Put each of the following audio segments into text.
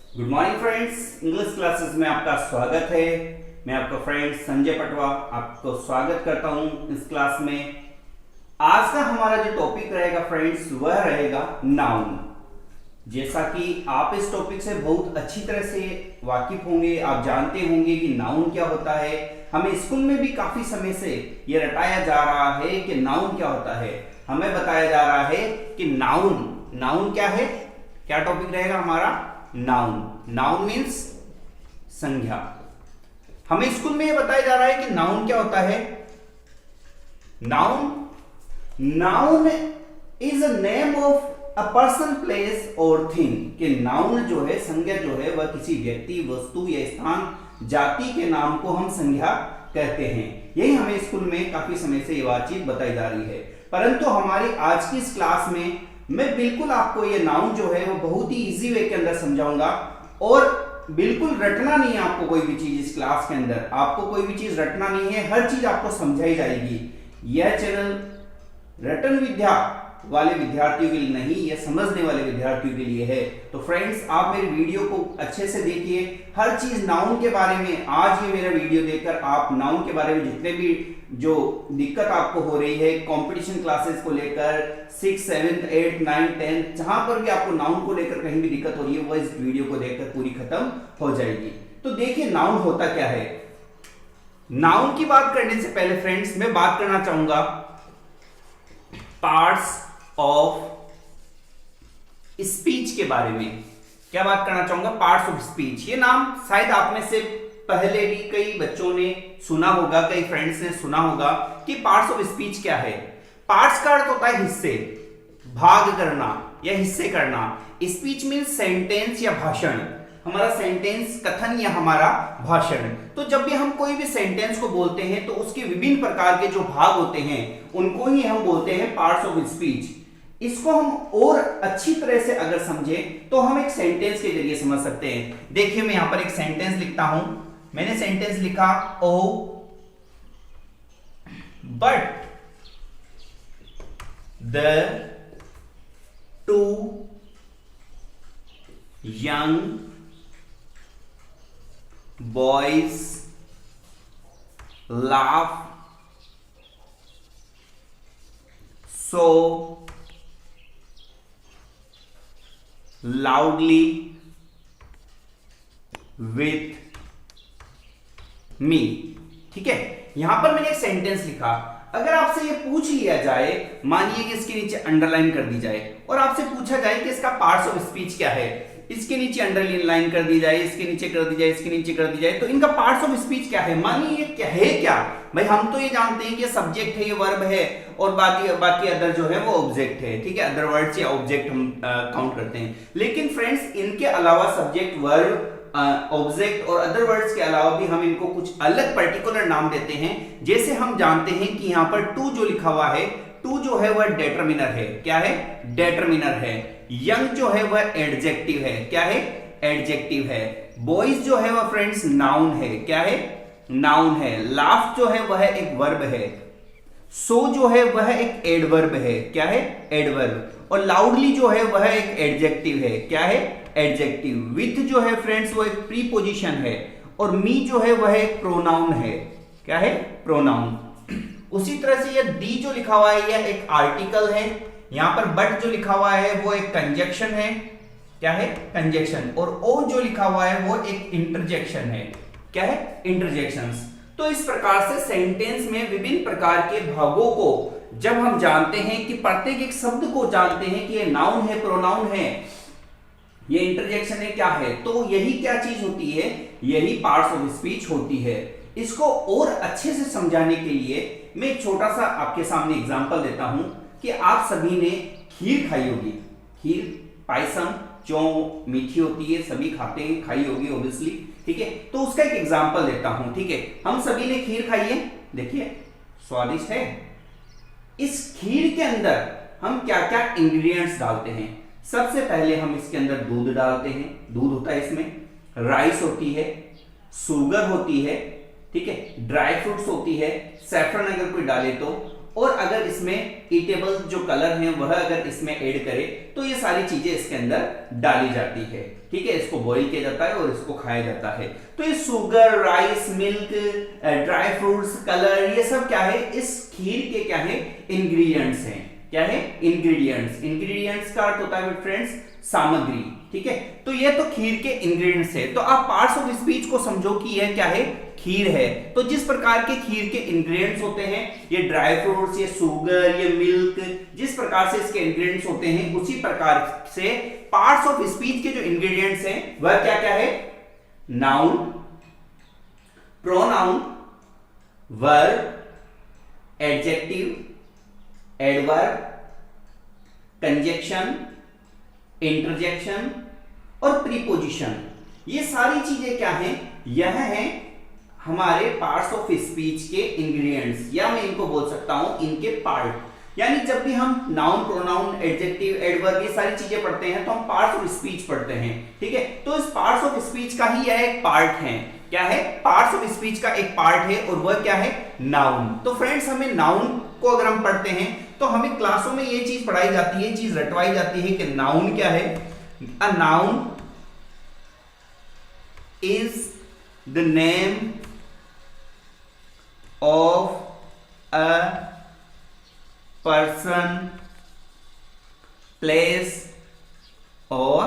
Good morning friends, English classes में आपका स्वागत है। मैं आपका फ्रेंड संजय पटवा आपको स्वागत करता हूं इस क्लास में। आज का हमारा जो टॉपिक रहेगा फ्रेंड्स वह रहेगा नाउन। जैसा कि आप इस टॉपिक से बहुत अच्छी तरह से वाकिफ होंगे, आप जानते होंगे कि नाउन क्या होता है। हमें स्कूल में भी काफी समय से ये रटाया जा रहा है कि नाउन क्या होता है। हमें बताया जा रहा है कि नाउन क्या है। क्या टॉपिक रहेगा हमारा? नाउन मीन्स संज्ञा। हमें स्कूल में यह बताया जा रहा है कि नाउन क्या होता है। Noun is a name of a person, place और थिंग। कि नाउन जो है, संज्ञा जो है, वह किसी व्यक्ति, वस्तु या स्थान, जाति के नाम को हम संज्ञा कहते हैं। यही हमें स्कूल में काफी समय से ये बातचीत बताई जा रही है। परंतु हमारी आज की इस क्लास में मैं बिल्कुल आपको ये नाउन जो है वो बहुत ही इजी वे के अंदर समझाऊंगा और बिल्कुल रटना नहीं है आपको कोई भी चीज। इस क्लास के अंदर आपको कोई भी चीज रटना नहीं है, हर चीज आपको समझाई जाएगी। यह चैनल रटन विद्या वाले विद्यार्थियों के लिए नहीं, यह समझने वाले विद्यार्थियों के लिए है। तो फ्रेंड्स, आप मेरे वीडियो को अच्छे से देखिए, हर चीज नाउन के बारे में। आज ये मेरा वीडियो देखकर आप नाउन के बारे में जितने भी जो दिक्कत आपको हो रही है कंपटीशन क्लासेस को लेकर, 6, 7, 8, 9, 10, जहां पर भी आपको नाउन को लेकर कहीं भी दिक्कत हो रही है, वो इस वीडियो को देखकर पूरी खत्म हो जाएगी। तो देखिए नाउन होता क्या है। नाउन की बात करने से पहले फ्रेंड्स मैं बात करना चाहूंगा पार्ट्स ऑफ स्पीच के बारे में। क्या बात करना चाहूंगा? Parts of speech. ये नाम शायद आप में से पहले भी कई बच्चों ने सुना होगा, कई फ्रेंड्स ने सुना होगा कि पार्ट्स ऑफ स्पीच क्या है। पार्ट्स का अर्थ होता है हिस्से, भाग करना या हिस्से करना। स्पीच मीन्स सेंटेंस या भाषण। हमारा सेंटेंस, कथन या हमारा भाषण। तो जब भी हम कोई भी सेंटेंस को बोलते हैं तो उसके विभिन्न प्रकार के जो भाग होते हैं उनको ही हम बोलते हैं पार्ट्स ऑफ स्पीच। इसको हम और अच्छी तरह से अगर समझें तो हम एक सेंटेंस के जरिए समझ सकते हैं। देखिए मैं यहां पर एक सेंटेंस लिखता हूं। मैंने सेंटेंस लिखा, oh but the two young boys laugh so loudly with me। ठीक है, यहां पर मैंने एक सेंटेंस लिखा। अगर आपसे ये पूछ लिया जाए, मानिए कि इसके नीचे अंडरलाइन कर दी जाए और आपसे पूछा जाए कि इसका पार्ट्स ऑफ स्पीच क्या है, इसके नीचे अंडरलाइन कर दी जाए, इसके नीचे कर दी जाए, इसके नीचे कर दी जाए, तो इनका पार्ट्स ऑफ स्पीच क्या है? मानिए ये क्या है? क्या भाई, हम तो ये जानते हैं कि सब्जेक्ट है, ये वर्ब है और बाकी अदर जो है वो ऑब्जेक्ट है। ठीक है, अदर वर्ड्स या ऑब्जेक्ट हम काउंट करते हैं। लेकिन फ्रेंड्स, इनके अलावा सब्जेक्ट, वर्ब, ऑब्जेक्ट और अदर वर्ड्स के अलावा भी हम इनको कुछ अलग पर्टिकुलर नाम देते हैं। जैसे हम जानते हैं कि यहाँ पर टू जो लिखा हुआ है, टू जो है वह डेटरमिनर है। क्या है? डेटरमिनर है। यंग जो है वह एडजेक्टिव है। क्या है? एडजेक्टिव है। बॉयज जो है वह फ्रेंड्स नाउन है। क्या है? नाउन है। लाफ जो है वह एक वर्ब है। सो जो है वह एक एडवर्ब है। क्या है? एडवर्ब। और लाउडली जो है वह एक एडजेक्टिव है। क्या है? एडजेक्टिव। विथ जो है फ्रेंड्स वो एक प्रीपोजिशन है। और मी जो है वह एक प्रोनाउन है। क्या है? प्रोनाउन। उसी तरह से यह डी जो लिखा हुआ है यह एक आर्टिकल है। यहां पर बट जो लिखा हुआ है वो एक कंजक्शन है। क्या है? कंजक्शन। और ओ जो लिखा हुआ है वो एक इंटरजेक्शन है। क्या है? इंटरजेक्शंस। तो इस प्रकार से सेंटेंस में विभिन्न प्रकार के भागों को जब हम जानते हैं कि प्रत्येक एक शब्द को जानते हैं कि ये नाउन है, प्रोनाउन है, ये इंटरजेक्शन है, क्या है, तो यही क्या चीज होती है? यही पार्ट्स ऑफ स्पीच होती है। इसको और अच्छे से समझाने के लिए मैं एक छोटा सा आपके सामने एग्जांपल देता हूं कि आप सभी ने खीर खाई होगी। खीर, पायसम जो मीठी होती है, सभी खाते हैं, खाई होगी ऑब्वियसली। ठीक है, तो उसका एक एग्जांपल देता हूं। ठीक है, हम सभी ने खीर खाई है, देखिए स्वादिष्ट है। इस खीर के अंदर हम क्या क्या इंग्रेडिएंट्स डालते हैं? सबसे पहले हम इसके अंदर दूध डालते हैं। दूध होता है इसमें, राइस होती है, शुगर होती है, ठीक है, ड्राई फ्रूट्स होती है, सैफरन अगर कोई डाले तो, और अगर इसमें ईटेबल जो कलर है वह अगर इसमें ऐड करे तो ये सारी चीजें इसके अंदर डाली जाती है। ठीक है, इसको बॉईल किया जाता है और इसको खाया जाता है। तो ये sugar, rice, milk, dry fruits, colour, ये सब क्या है, इस खीर के क्या है, इंग्रेडिएंट्स हैं। क्या है, इंग्रेडिएंट्स। इंग्रेडिएंट्स का अर्थ होता है फ्रेंड्स सामग्री, ठीक है। तो ये तो खीर के इंग्रेडिएंट्स है। तो आप पार्ट्स ऑफ स्पीच को समझो कि यह क्या है, खीर है। तो जिस प्रकार के खीर के इंग्रेडिएंट्स होते हैं, ये ड्राई फ्रूट्स, ये शुगर, ये मिल्क, जिस प्रकार से इसके इंग्रेडिएंट्स होते हैं, उसी प्रकार से पार्ट्स ऑफ स्पीच के जो इंग्रेडिएंट्स हैं वह क्या क्या है, noun, pronoun, verb, adjective, adverb, conjunction, interjection और प्रीपोजिशन। ये सारी चीजें क्या हैं, यह है हमारे पार्ट्स ऑफ स्पीच के इंग्रेडिएंट्स, या मैं इनको बोल सकता हूं इनके पार्ट। यानी जब भी हम नाउन, प्रोनाउन, एडजेक्टिव, एडवर्ब ये सारी चीजें पढ़ते हैं तो हम पार्ट्स ऑफ स्पीच पढ़ते हैं, ठीक है। तो इस पार्ट्स ऑफ स्पीच का ही यह एक पार्ट है। क्या है, पार्ट्स ऑफ स्पीच का एक पार्ट है और वह क्या है, नाउन। तो फ्रेंड्स हमें नाउन को अगर हम पढ़ते हैं तो हमें क्लासों में ये चीज पढ़ाई जाती है, ये चीज रटवाई जाती है कि नाउन क्या है, a noun is the name of a person, place or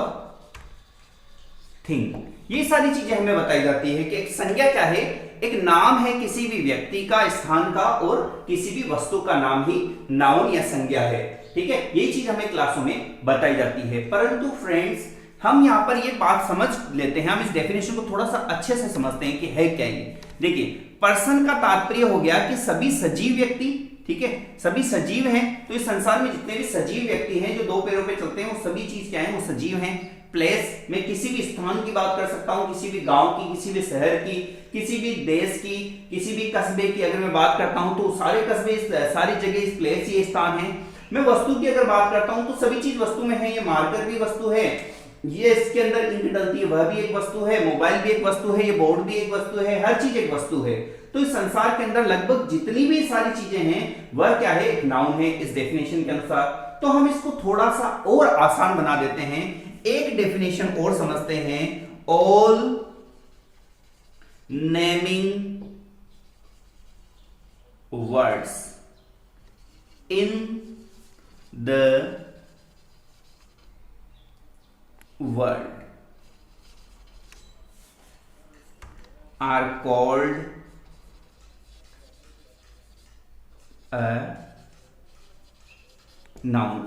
thing। ये सारी चीजें हमें बताई जाती है कि एक संज्ञा क्या है, एक नाम है किसी भी व्यक्ति का, स्थान का और किसी भी वस्तु का नाम ही नाउन या संज्ञा है, ठीक है। ये चीज हमें क्लासों में बताई जाती है। परंतु फ्रेंड्स हम यहां पर ये बात समझ लेते हैं, हम इस डेफिनेशन को थोड़ा सा अच्छे से समझते हैं कि है क्या ये। देखिए, पर्सन का तात्पर्य हो गया कि सभी सजीव व्यक्ति, ठीक है, सभी सजीव हैं। तो इस संसार में जितने भी सजीव व्यक्ति हैं जो दो पैरों पे चलते हैं, वो सभी चीज क्या है, वो सजीव हैं। प्लेस, मैं किसी भी स्थान की बात कर सकता हूं, किसी भी गांव की, किसी भी शहर की, किसी भी देश की, किसी भी कस्बे की अगर मैं बात करता हूं तो सारे कस्बे, सारी जगह इस प्लेस, ये स्थान है। मैं वस्तु की अगर बात करता हूं तो सभी चीज वस्तु में है। ये मार्कर भी वस्तु है, ये इसके अंदर इंक डलती है वह भी एक वस्तु है, मोबाइल भी एक वस्तु है, ये बोर्ड भी एक वस्तु है, हर चीज एक वस्तु है। तो इस संसार के अंदर लगभग जितनी भी सारी चीजें हैं वह क्या है, एक नाउन है इस डेफिनेशन के अनुसार। तो हम इसको थोड़ा सा और आसान बना देते हैं, एक डेफिनेशन और समझते हैं। All naming words in the world are called a noun।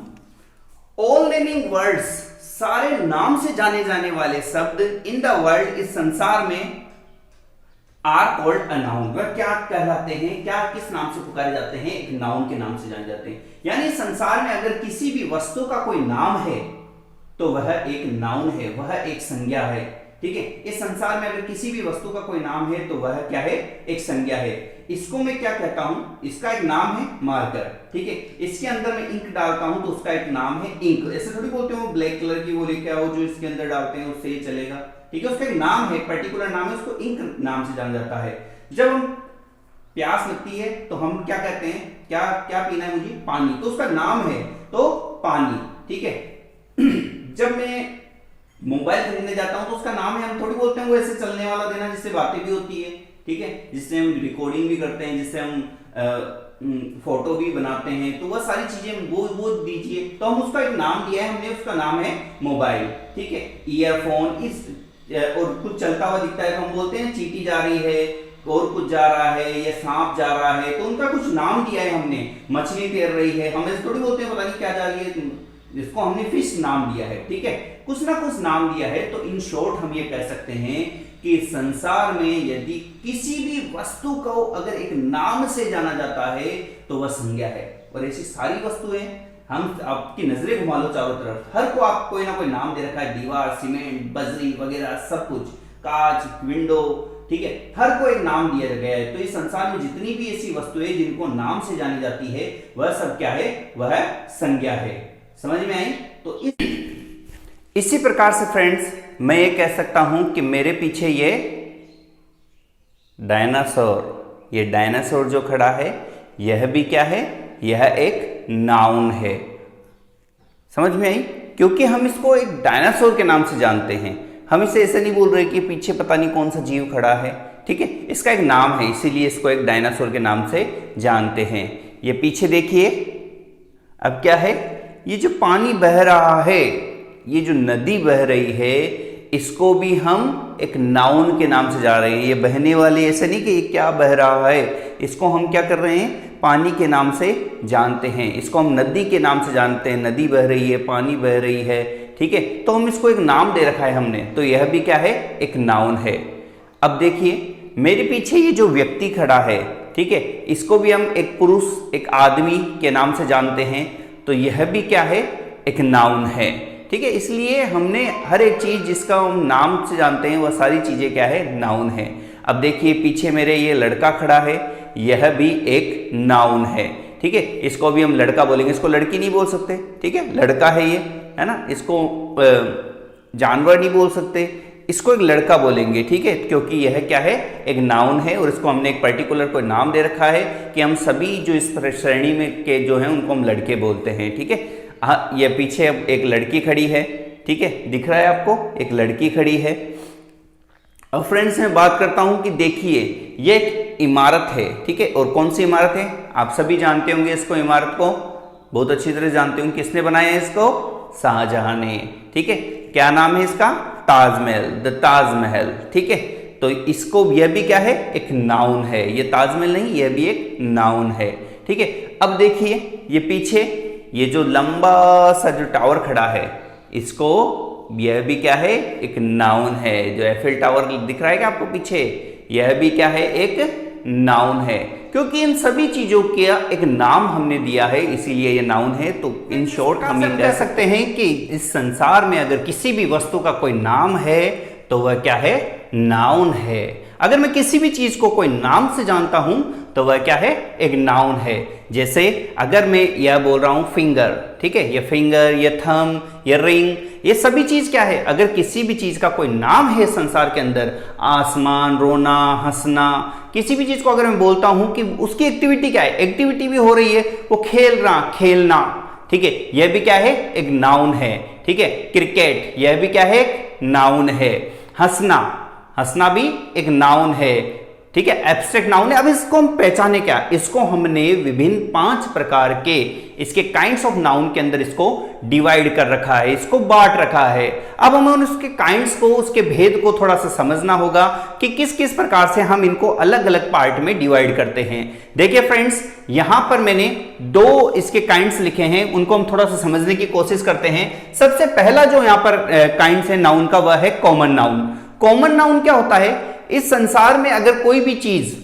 all naming words, सारे नाम से जाने जाने वाले शब्द इन द वर्ल्ड, इस संसार में, आर कॉल्ड अ नाउन, वह क्या कहलाते हैं, क्या किस नाम से पुकारे जाते हैं, एक नाउन के नाम से जाने जाते हैं। यानी संसार में अगर किसी भी वस्तु का कोई नाम है तो वह एक नाउन है, वह एक संज्ञा है, ठीक है। इस संसार में अगर किसी भी वस्तु का कोई नाम है तो वह क्या है, एक संज्ञा है। इसको मैं क्या कहता हूं, इसका एक नाम है मार्कर, ठीक है। इसके अंदर मैं इंक डालता हूं तो उसका एक नाम है इंक। ऐसे थोड़ी बोलते हो ब्लैक कलर की वो लेके आओ जो इसके अंदर डालते हैं उससे ही चलेगा, ठीक है। उसका एक नाम है, पर्टिकुलर नाम है, उसको इंक नाम से जाना जाता है। जब हम प्यास लगती है तो हम क्या कहते हैं, क्या क्या पीना है मुझे, पानी, तो उसका नाम है तो पानी, ठीक है। जब मैं मोबाइल खरीदने जाता हूं तो उसका नाम है, हम थोड़ी बोलते हैं वो ऐसे चलने वाला देना जिससे बातें भी होती है, ठीक है, जिससे हम रिकॉर्डिंग भी करते हैं, जिससे हम फोटो भी बनाते हैं, तो वह सारी चीजें वो दीजिए। तो हम उसका एक नाम दिया है हमने, उसका नाम है मोबाइल, ठीक है। ईयरफोन, इस और कुछ चलता हुआ दिखता है तो हम बोलते हैं चींटी जा रही है और कुछ जा रहा है या सांप जा रहा है, तो उनका कुछ नाम दिया है हमने। मछली तैर रही है, हम ऐसे थोड़ी बोलते हैं पता नहीं क्या जा रही है, जिसको हमने फिश नाम दिया है, ठीक है, कुछ ना कुछ नाम दिया है। तो इन शॉर्ट हम ये कह सकते हैं कि संसार में यदि किसी भी वस्तु को अगर एक नाम से जाना जाता है तो वह संज्ञा है। और ऐसी सारी वस्तुएं, हम आपकी नजरें घुमा लो चारों तरफ, हर को आप कोई ना कोई नाम दे रखा है, दीवार, सीमेंट, बजरी वगैरह सब कुछ, कांच, विंडो, ठीक है, हर को एक नाम दिया गया है। तो इस संसार में जितनी भी ऐसी वस्तुएं जिनको नाम से जानी जाती है वह सब क्या है, वह संज्ञा है। समझ में आई? तो इसी प्रकार से फ्रेंड्स मैं ये कह सकता हूं कि मेरे पीछे ये डायनासोर, ये डायनासोर जो खड़ा है यह भी क्या है, यह एक नाउन है। समझ में आई? क्योंकि हम इसको एक डायनासोर के नाम से जानते हैं। हम इसे ऐसे नहीं बोल रहे कि पीछे पता नहीं कौन सा जीव खड़ा है, ठीक है, इसका एक नाम है, इसीलिए इसको एक डायनासोर के नाम से जानते हैं। ये पीछे देखिए, अब क्या है, ये जो पानी बह रहा है, ये जो नदी बह रही है, इसको भी हम एक नाउन के नाम से जा रहे हैं। ये बहने वाले, ऐसे नहीं कि ये क्या बह रहा है, इसको हम क्या कर रहे हैं, पानी के नाम से जानते हैं। इसको हम नदी के नाम से जानते हैं, नदी बह रही है, पानी बह रही है, ठीक है, तो हम इसको एक नाम दे रखा है हमने, तो यह भी क्या है, एक नाउन है। अब देखिए मेरे पीछे ये जो व्यक्ति खड़ा है, ठीक है, इसको भी हम एक पुरुष, एक आदमी के नाम से जानते हैं, तो यह भी क्या है, एक नाउन है, ठीक है। इसलिए हमने हर एक चीज जिसका हम नाम से जानते हैं वह सारी चीजें क्या है, नाउन है। अब देखिए पीछे मेरे ये लड़का खड़ा है, यह भी एक नाउन है, ठीक है, इसको भी हम लड़का बोलेंगे, इसको लड़की नहीं बोल सकते, ठीक है, लड़का है ये, है ना, इसको जानवर नहीं बोल सकते, इसको एक लड़का बोलेंगे, ठीक है, क्योंकि यह क्या है, एक नाउन है और इसको हमने एक पर्टिकुलर कोई नाम दे रखा है कि हम सभी जो इस श्रेणी में के जो हैं उनको हम लड़के बोलते हैं, ठीक है। हाँ, ये पीछे अब एक लड़की खड़ी है, ठीक है, दिख रहा है आपको, एक लड़की खड़ी है। अब फ्रेंड्स मैं बात करता हूं कि देखिए ये एक इमारत है, ठीक है, और कौन सी इमारत है, आप सभी जानते होंगे इसको, इमारत को बहुत अच्छी तरह जानते होंगे, किसने बनाया है इसको, शाहजहां ने, ठीक है। क्या नाम है इसका, ताजमहल, द ताजमहल, ठीक है। तो इसको यह भी क्या है, एक नाउन है, ये ताजमहल नहीं, यह भी एक नाउन है, ठीक है। अब देखिए ये पीछे ये जो लंबा सा जो टावर खड़ा है, इसको यह भी क्या है, एक नाउन है। जो एफिल टावर दिख रहा है क्या आपको पीछे, यह भी क्या है, एक नाउन है, क्योंकि इन सभी चीजों का एक नाम हमने दिया है, इसीलिए ये नाउन है। तो इन शॉर्ट हम ये कह सकते हैं कि इस संसार में अगर किसी भी वस्तु का कोई नाम है तो वह क्या है, नाउन है। अगर मैं किसी भी चीज को कोई नाम से जानता हूं तो वह क्या है, एक नाउन है। जैसे अगर मैं यह बोल रहा हूं फिंगर, ठीक है, ये फिंगर, ये थंब, ये रिंग, ये सभी चीज क्या है, अगर किसी भी चीज का कोई नाम है संसार के अंदर, आसमान, रोना, हंसना, किसी भी चीज को अगर मैं बोलता हूं कि उसकी एक्टिविटी क्या है, एक्टिविटी भी हो रही है, वो खेल रहा, खेलना, ठीक है, यह भी क्या है, एक नाउन है, ठीक है। क्रिकेट, यह भी क्या है, एक नाउन है। हंसना, हंसना भी एक नाउन है, ठीक है, एब्स्ट्रैक्ट नाउन है। अब इसको हम पहचाने क्या, इसको हमने विभिन्न 5 प्रकार के इसके काइंड्स ऑफ नाउन के अंदर इसको डिवाइड कर रखा है, इसको बांट रखा है। अब हमें उसके काइंड्स को, उसके भेद को थोड़ा सा समझना होगा कि किस किस प्रकार से हम इनको अलग अलग पार्ट में डिवाइड करते हैं। देखिए फ्रेंड्स, यहां पर मैंने 2 इसके काइंड्स लिखे हैं, उनको हम थोड़ा सा समझने की कोशिश करते हैं। सबसे पहला जो यहां पर काइंड्स है नाउन का, वह है कॉमन नाउन। कॉमन नाउन क्या होता है, इस संसार में अगर कोई भी चीज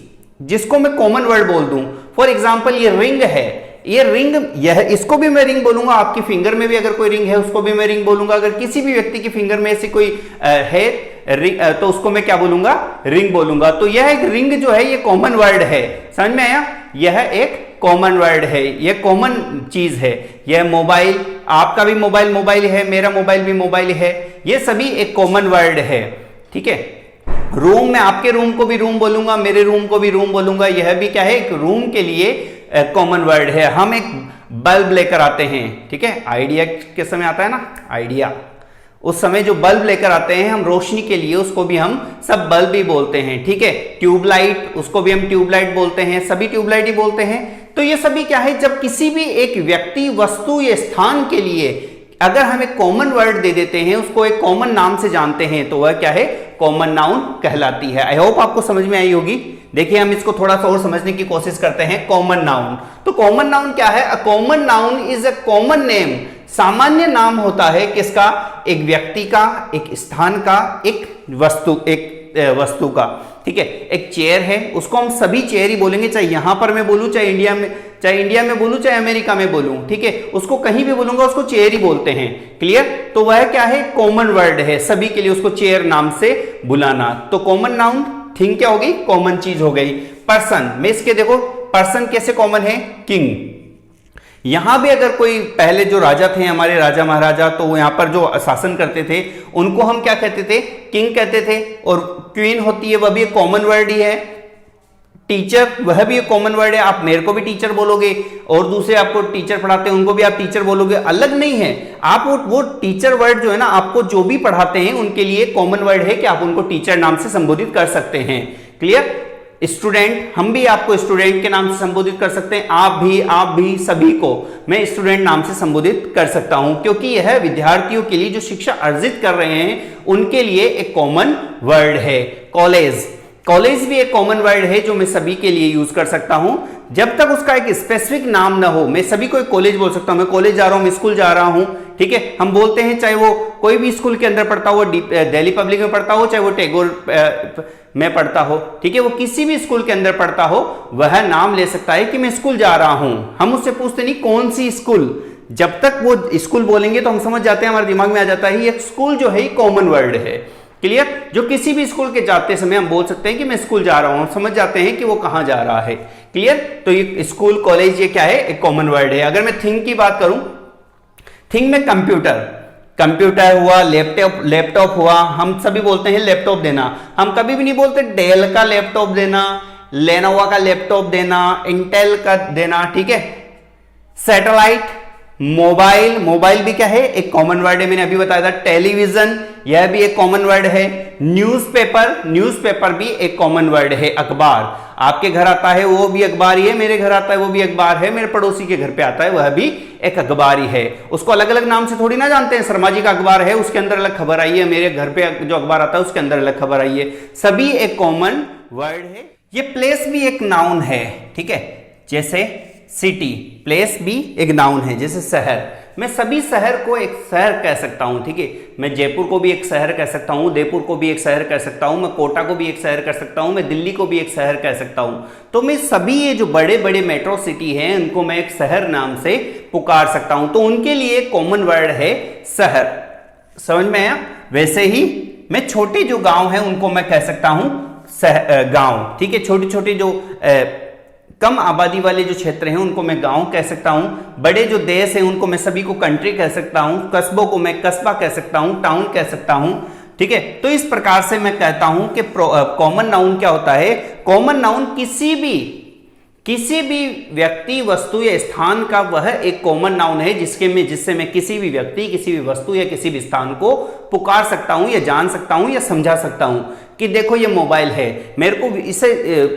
जिसको मैं कॉमन वर्ड बोल दूं, फॉर एग्जांपल ये रिंग है, ये रिंग, यह इसको भी मैं रिंग बोलूंगा, आपकी फिंगर में भी अगर कोई रिंग है उसको भी मैं रिंग बोलूंगा। अगर किसी भी व्यक्ति की फिंगर में ऐसी कोई है रिंग, तो उसको मैं क्या बोलूंगा, रिंग बोलूंगा। तो यह एक रिंग जो है ये कॉमन वर्ड है, समझ में आया, यह एक कॉमन वर्ड है, यह कॉमन चीज है। यह मोबाइल, आपका भी मोबाइल मोबाइल है, मेरा मोबाइल भी मोबाइल है, ये सभी एक कॉमन वर्ड है, ठीक है। रूम में आपके रूम को भी रूम बोलूंगा, मेरे रूम को भी रूम बोलूंगा, यह भी क्या है, एक रूम के लिए कॉमन वर्ड है। हम एक बल्ब लेकर आते हैं, ठीक है, आइडिया के समय आता है ना, आइडिया, उस समय जो बल्ब लेकर आते हैं हम रोशनी के लिए, उसको भी हम सब बल्ब ही बोलते हैं, ठीक है। ट्यूबलाइट, उसको भी हम ट्यूबलाइट बोलते हैं, सभी ट्यूबलाइट ही बोलते हैं। तो ये सभी क्या है, जब किसी भी एक व्यक्ति, वस्तु या स्थान के लिए अगर हम एक कॉमन वर्ड दे देते हैं, उसको एक कॉमन नाम से जानते हैं, तो वह क्या है, कॉमन नाउन कहलाती है। आई होप आपको समझ में आई होगी। देखिए हम इसको थोड़ा सा और समझने की कोशिश करते हैं। कॉमन नाउन, तो कॉमन नाउन क्या है, a common noun is a common name, सामान्य नाम होता है किसका, एक व्यक्ति का, एक स्थान का, एक वस्तु का, ठीक है। एक चेयर है, उसको हम सभी चेयर ही बोलेंगे, चाहे यहां पर मैं बोलूं, चाहे इंडिया में बोलूं, चाहे अमेरिका में बोलूं, ठीक है, उसको कहीं भी बोलूंगा उसको चेयर ही बोलते हैं, क्लियर। तो वह क्या है, कॉमन वर्ड है, सभी के लिए उसको चेयर नाम से बुलाना। तो कॉमन नाउन थिंग क्या होगी, कॉमन चीज हो गई। पर्सन में इसके देखो, पर्सन कैसे कॉमन है, किंग। यहां भी अगर कोई पहले जो राजा थे हमारे, राजा महाराजा, तो यहां पर जो शासन करते थे उनको हम क्या कहते थे, किंग कहते थे। और क्वीन होती है, वह भी एक कॉमन वर्ड ही है, टीचर, वह भी एक कॉमन वर्ड है। आप मेरे को भी टीचर बोलोगे और दूसरे आपको टीचर पढ़ाते हैं उनको भी आप टीचर बोलोगे, अलग नहीं है। आप वो टीचर वर्ड जो है ना, आपको जो भी पढ़ाते हैं उनके लिए कॉमन वर्ड है कि आप उनको टीचर नाम से संबोधित कर सकते हैं। क्लियर? स्टूडेंट, हम भी आपको स्टूडेंट के नाम से संबोधित कर सकते हैं। आप भी सभी को मैं स्टूडेंट नाम से संबोधित कर सकता हूं, क्योंकि यह विद्यार्थियों के लिए जो शिक्षा अर्जित कर रहे हैं उनके लिए एक कॉमन वर्ड है। कॉलेज भी एक कॉमन वर्ड है जो मैं सभी के लिए यूज कर सकता हूं, जब तक उसका एक स्पेसिफिक नाम ना हो। मैं सभी को एक कॉलेज बोल सकता हूं, मैं कॉलेज जा रहा हूं, मैं स्कूल जा रहा हूं, ठीक है। हम बोलते हैं चाहे वो कोई भी स्कूल के अंदर पढ़ता हो, दिल्ली पब्लिक में पढ़ता हो, चाहे वो टैगोर में पढ़ता हो, ठीक है, वो किसी भी स्कूल के अंदर पढ़ता हो, वह नाम ले सकता है कि मैं स्कूल जा रहा हूं। हम उससे पूछते नहीं कौन सी स्कूल, जब तक वो स्कूल बोलेंगे तो हम समझ जाते हैं, हमारे दिमाग में आ जाता है ये स्कूल जो है कॉमन वर्ड है। क्लियर? जो किसी भी स्कूल के जाते समय हम बोल सकते हैं कि मैं स्कूल जा रहा हूं, समझ जाते हैं कि वो कहां जा रहा है। क्लियर? तो ये स्कूल, कॉलेज, ये क्या है? एक कॉमन वर्ड है। अगर मैं थिंग की बात करूं, थिंग में कंप्यूटर हुआ, लैपटॉप हुआ, हम सभी बोलते हैं लैपटॉप देना। हम कभी भी नहीं बोलते डेल का लैपटॉप देना, लेनोवा का लैपटॉप देना, इंटेल का देना, ठीक है। सैटेलाइट, मोबाइल भी क्या है? एक कॉमन वर्ड है, मैंने अभी बताया था। टेलीविजन, यह भी एक कॉमन वर्ड है। न्यूज़पेपर भी एक कॉमन वर्ड है। अखबार, आपके घर आता है वो भी अखबार ही है, मेरे घर आता है वो भी अखबार है, मेरे पड़ोसी के घर पे आता है वह भी एक अखबार ही है। उसको अलग अलग नाम से थोड़ी ना जानते हैं। शर्मा जी का अखबार है, उसके अंदर अलग खबर आई है, मेरे घर पे जो अखबार आता है उसके अंदर अलग खबर आई है। सभी एक कॉमन वर्ड है। ये प्लेस भी एक नाउन है, ठीक है। जैसे सिटी, प्लेस भी एक नाउन है। जैसे शहर, मैं सभी शहर को एक शहर कह सकता हूं, ठीक है। मैं जयपुर को भी एक शहर कह सकता हूं, उदयपुर को भी एक शहर कह सकता हूं, मैं कोटा को भी एक शहर कह सकता हूं, मैं दिल्ली को भी एक शहर कह सकता हूं। तो मैं सभी ये जो बड़े बड़े मेट्रो सिटी हैं उनको मैं एक शहर नाम से पुकार सकता हूं। तो उनके लिए कॉमन वर्ड है शहर। समझ में आया? वैसे ही मैं छोटे जो गांव हैं उनको मैं कह सकता हूं गांव, ठीक है। छोटे छोटे जो कम आबादी वाले जो क्षेत्र हैं उनको मैं गांव कह सकता हूं। बड़े जो देश हैं उनको मैं सभी को कंट्री कह सकता हूं। कस्बों को मैं कस्बा कह सकता हूं, टाउन कह सकता हूं, ठीक है। तो इस प्रकार से मैं कहता हूं कि कॉमन नाउन क्या होता है? कॉमन नाउन किसी भी व्यक्ति, वस्तु या स्थान का वह एक कॉमन नाउन है जिससे मैं किसी भी व्यक्ति, किसी भी वस्तु या किसी भी स्थान को पुकार सकता हूं या जान सकता हूं या समझा सकता हूं कि देखो ये मोबाइल है। मेरे को इसे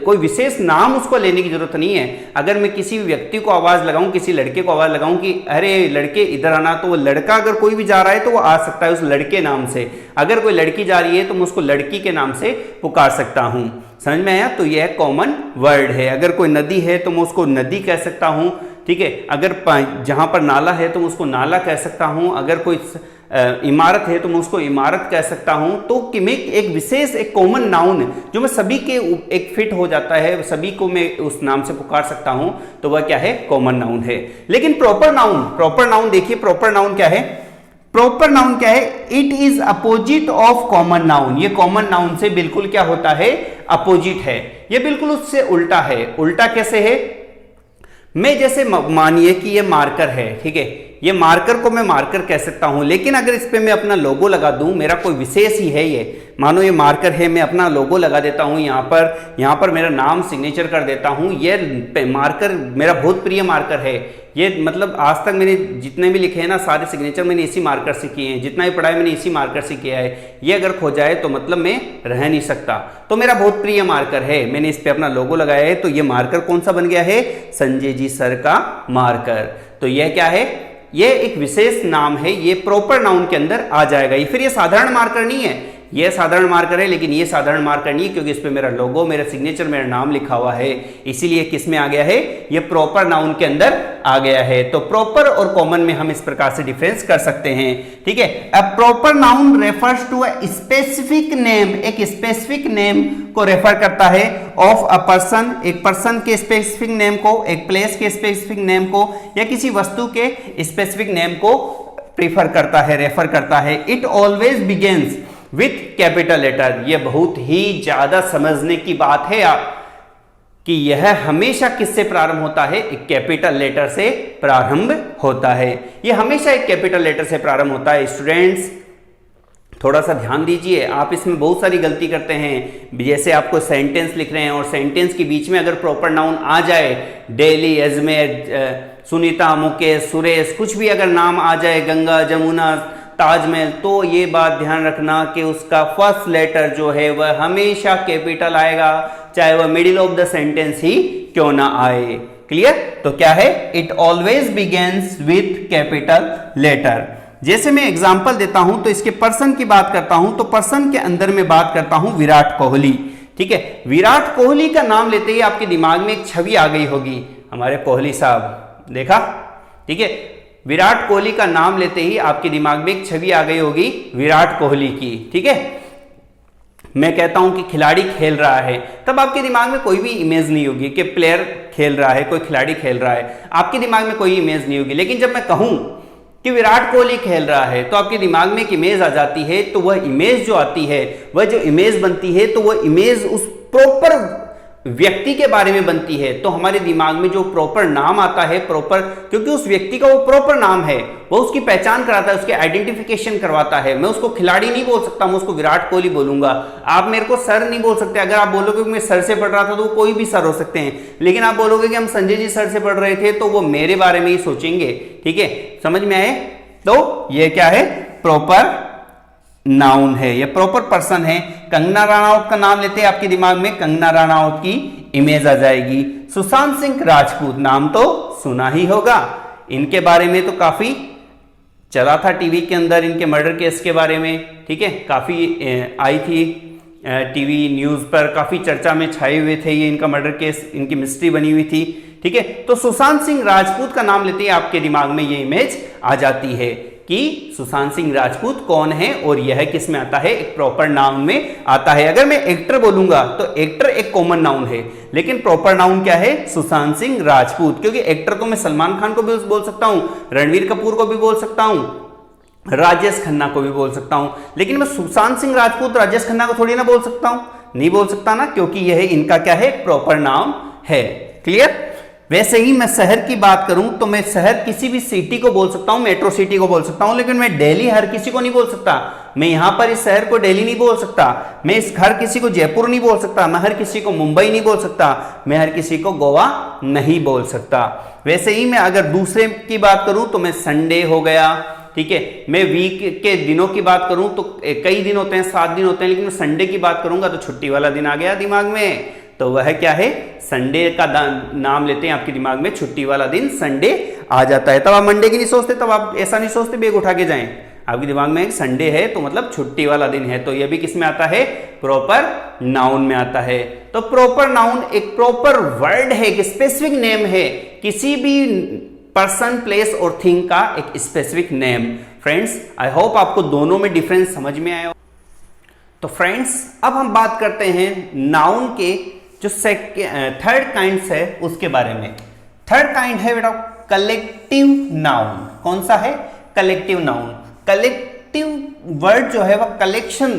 कोई विशेष नाम उसको लेने की जरूरत नहीं है। अगर मैं किसी व्यक्ति को आवाज लगाऊं, किसी लड़के को आवाज लगाऊं कि अरे लड़के इधर आना, तो वो लड़का अगर कोई भी जा रहा है तो वो आ सकता है उस लड़के नाम से। अगर कोई लड़की जा रही है तो मैं उसको लड़की के नाम से पुकार सकता हूं। समझ में आया? तो यह कॉमन वर्ड है। अगर कोई नदी है तो मैं उसको नदी कह सकता हूं, ठीक है। अगर जहां पर नाला है तो मैं उसको नाला कह सकता हूं। अगर कोई इमारत है तो मैं उसको इमारत कह सकता हूं। तो कि मैं एक विशेष, एक कॉमन नाउन जो मैं सभी के एक फिट हो जाता है, सभी को मैं उस नाम से पुकार सकता हूं, तो वह क्या है? कॉमन नाउन है। लेकिन प्रॉपर नाउन देखिए, प्रॉपर नाउन क्या है? प्रॉपर नाउन क्या है? It is opposite of common noun. ये कॉमन नाउन से बिल्कुल क्या होता है? अपोजिट है। ये बिल्कुल उससे उल्टा है। उल्टा कैसे है? मैं जैसे मानिए कि ये मार्कर है, ठीक है। ये मार्कर को मैं मार्कर कह सकता हूं, लेकिन अगर इस पे मैं अपना लोगो लगा दूं, मेरा कोई विशेष ही है ये, मानो ये मार्कर है, मैं अपना लोगो लगा देता हूं यहाँ पर मेरा नाम सिग्नेचर कर देता हूं। ये मार्कर मेरा बहुत प्रिय मार्कर है। ये मतलब आज तक मैंने जितने भी लिखे हैं ना, सारे सिग्नेचर मैंने इसी मार्कर से किए हैं। जितना भी पढ़ा है मैंने इसी मार्कर से किया है। ये अगर खो जाए तो मतलब मैं रह नहीं सकता। तो मेरा बहुत प्रिय मार्कर है, मैंने इस पे अपना लोगो लगाया है। तो ये मार्कर कौन सा बन गया है? संजय जी सर का मार्कर। तो यह क्या है? ये एक विशेष नाम है, ये प्रॉपर नाउन के अंदर आ जाएगा। फिर ये साधारण मार्कर नहीं है, ये साधारण मार्कर है, लेकिन ये साधारण मार्कर नहीं है क्योंकि इस पे मेरा लोगो, मेरा सिग्नेचर, मेरा नाम लिखा हुआ है। इसीलिए किस में आ गया है? ये प्रॉपर नाउन के अंदर आ गया है। तो प्रॉपर और कॉमन में हम इस प्रकार से डिफरेंस कर सकते हैं, ठीक है। A proper noun refers to a specific name, एक स्पेसिफिक नेम को रेफर करता है ऑफ अ पर्सन, एक पर्सन के स्पेसिफिक नेम को, एक प्लेस के स्पेसिफिक नेम को, या किसी वस्तु के स्पेसिफिक नेम को प्रीफर करता है, रेफर करता है। It always begins with capital letter. यह बहुत ही ज्यादा समझने की बात है कि यह हमेशा किससे प्रारंभ होता है? एक कैपिटल लेटर से प्रारंभ होता है। यह हमेशा एक कैपिटल लेटर से प्रारंभ होता है। स्टूडेंट्स थोड़ा सा ध्यान दीजिए, आप इसमें बहुत सारी गलती करते हैं। जैसे आपको सेंटेंस लिख रहे हैं और सेंटेंस के बीच में अगर प्रॉपर नाउन आ जाए, डेली, अजमेर, सुनीता, मुकेश, सुरेश, कुछ भी अगर नाम आ जाए, गंगा, जमुना, ताजमहल, तो ये बात ध्यान रखना कि उसका फर्स्ट लेटर जो है वह हमेशा कैपिटल आएगा, चाहे वह मिडिल ऑफ द सेंटेंस ही क्यों ना आए। क्लियर? तो क्या है, it always begins with capital letter. जैसे मैं एग्जांपल देता हूं तो इसके पर्सन की बात करता हूं, तो पर्सन के अंदर मैं बात करता हूं विराट कोहली। ठीक है, विराट कोहली का नाम लेते ही आपके दिमाग में एक छवि आ गई होगी, हमारे कोहली साहब, देखा? ठीक है, विराट कोहली का नाम लेते ही आपके दिमाग में एक छवि आ गई होगी विराट कोहली की। ठीक है, मैं कहता हूं कि खिलाड़ी खेल रहा है, तब आपके दिमाग में कोई भी इमेज नहीं होगी कि प्लेयर खेल रहा है, कोई खिलाड़ी खेल रहा है, आपके दिमाग में कोई इमेज नहीं होगी। लेकिन जब मैं कहूं कि विराट कोहली खेल रहा है तो आपके दिमाग में एक इमेज आ जाती है, तो वह इमेज जो आती है, वह जो इमेज बनती है, तो वह इमेज उस प्रॉपर व्यक्ति के बारे में बनती है। तो हमारे दिमाग में जो प्रॉपर नाम आता है, प्रॉपर, क्योंकि उस व्यक्ति का वो प्रॉपर नाम है, वो उसकी पहचान कराता है, उसकी आइडेंटिफिकेशन करवाता है। मैं उसको खिलाड़ी नहीं बोल सकता, मैं उसको विराट कोहली बोलूंगा। आप मेरे को सर नहीं बोल सकते। अगर आप बोलोगे कि मैं सर से पढ़ रहा था, तो वो कोई भी सर हो सकते हैं, लेकिन आप बोलोगे कि हम संजय जी सर से पढ़ रहे थे, तो वो मेरे बारे में ही सोचेंगे। ठीक है, समझ में आए? तो ये क्या है, प्रॉपर नाउन है, ये प्रॉपर पर्सन है। कंगना रनौत का नाम लेते हैं, आपके दिमाग में कंगना रनौत की इमेज आ जाएगी। सुशांत सिंह राजपूत, नाम तो सुना ही होगा, इनके बारे में तो काफी चला था टीवी के अंदर, इनके मर्डर केस के बारे में। ठीक है, काफी आई थी टीवी न्यूज पर, काफी चर्चा में छाए हुए थे ये, इनका मर्डर केस, इनकी मिस्ट्री बनी हुई थी। ठीक है, तो सुशांत सिंह राजपूत का नाम लेते ही आपके दिमाग में ये इमेज आ जाती है कि सुशांत सिंह राजपूत कौन है, और यह किस में आता है, एक प्रॉपर नाउन में आता है। अगर मैं एक्टर बोलूंगा तो एक्टर एक कॉमन नाउन है, लेकिन प्रॉपर नाउन क्या है, सुशांत सिंह राजपूत। क्योंकि एक्टर तो मैं सलमान खान को भी बोल सकता हूं, रणवीर कपूर को भी बोल सकता हूं, राजेश खन्ना को भी बोल सकता हूं, लेकिन मैं सुशांत सिंह राजपूत, राजेश खन्ना को थोड़ी ना बोल सकता हूं, नहीं बोल सकता ना, क्योंकि यह इनका क्या है, प्रॉपर नाउन है। क्लियर? वैसे ही मैं शहर की बात करूं तो मैं शहर किसी भी सिटी को बोल सकता हूं, मेट्रो सिटी को बोल सकता हूं, लेकिन मैं दिल्ली हर किसी को नहीं बोल सकता। मैं यहां पर इस शहर को दिल्ली नहीं बोल सकता, मैं इस हर किसी को जयपुर नहीं बोल सकता, मैं हर किसी को मुंबई नहीं बोल सकता, मैं हर किसी को गोवा नहीं बोल सकता। वैसे ही मैं अगर दूसरे की बात करूं तो मैं संडे हो गया। ठीक है, मैं वीक के दिनों की बात करूं तो कई दिन होते हैं, 7 दिन होते हैं, लेकिन मैं संडे की बात करूंगा तो छुट्टी वाला दिन आ गया दिमाग में, तो वह क्या है, संडे का नाम लेते हैं, आपके दिमाग में छुट्टी वाला दिन संडे आ जाता है। तब आप मंडे की नहीं सोचते, तब आप ऐसा नहीं सोचते बैग उठा के जाएं, आपके दिमाग में एक संडे है तो मतलब छुट्टी वाला दिन है, तो यह भी किस में आता है, प्रॉपर नाउन में आता है। तो प्रॉपर नाउन एक प्रॉपर वर्ड है, एक स्पेसिफिक नेम है, किसी भी पर्सन, प्लेस और थिंग का एक स्पेसिफिक नेम। फ्रेंड्स, आई होप आपको दोनों में डिफरेंस समझ में आया। तो फ्रेंड्स, अब हम बात करते हैं नाउन के जो थर्ड काइंड्स है उसके बारे में। थर्ड काइंड है बेटा कलेक्टिव नाउन। कौन सा है, कलेक्टिव नाउन। कलेक्टिव वर्ड जो है वह कलेक्शन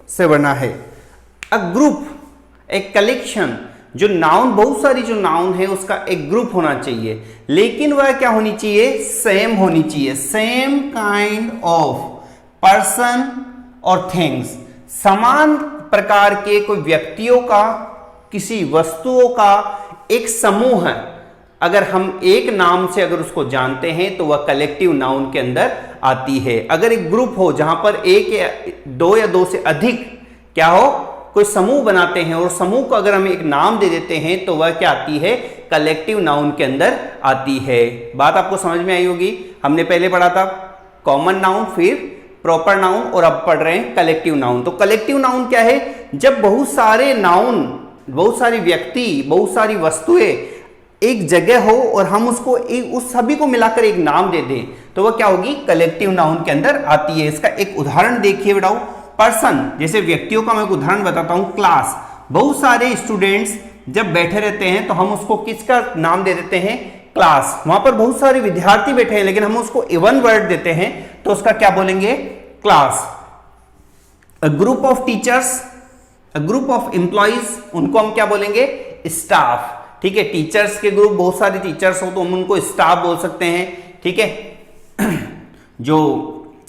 से बना है, अ ग्रुप, एक कलेक्शन। जो नाउन, बहुत सारी जो नाउन है उसका एक ग्रुप होना चाहिए, लेकिन वह क्या होनी चाहिए, सेम होनी चाहिए, सेम काइंड ऑफ पर्सन और थिंग्स, समान प्रकार के कोई व्यक्तियों का, किसी वस्तुओं का एक समूह है। अगर हम एक नाम से अगर उसको जानते हैं तो वह कलेक्टिव नाउन के अंदर आती है। अगर एक ग्रुप हो जहां पर एक या दो या दो से अधिक क्या हो, कोई समूह बनाते हैं और समूह को अगर हम एक नाम दे देते हैं तो वह क्या आती है, कलेक्टिव नाउन के अंदर आती है। बात आपको समझ में आई होगी। हमने पहले पढ़ा था कॉमन नाउन, फिर प्रॉपर नाउन, और अब पढ़ रहे हैं कलेक्टिव नाउन। तो कलेक्टिव नाउन क्या है, जब बहुत सारे नाउन, बहुत सारी व्यक्ति, बहुत सारी वस्तुएं एक जगह हो और हम उसको उस सभी को मिलाकर एक नाम दे दें तो वह क्या होगी, कलेक्टिव नाउन के अंदर आती है। इसका एक उदाहरण देखिए बेटाओ, पर्सन, जैसे व्यक्तियों का मैं एक उदाहरण बताता हूं, क्लास, बहुत सारे स्टूडेंट्स जब बैठे रहते हैं तो हम उसको किसका नाम दे देते हैं, क्लास। वहां पर बहुत सारे विद्यार्थी बैठे हैं लेकिन हम उसको वन वर्ड देते हैं तो उसका क्या बोलेंगे, class. A group of teachers, a group of employees, उनको हम क्या बोलेंगे, स्टाफ। ठीक है, टीचर्स के ग्रुप, बहुत सारे टीचर्स हो तो हम उनको स्टाफ बोल सकते हैं। ठीक है, जो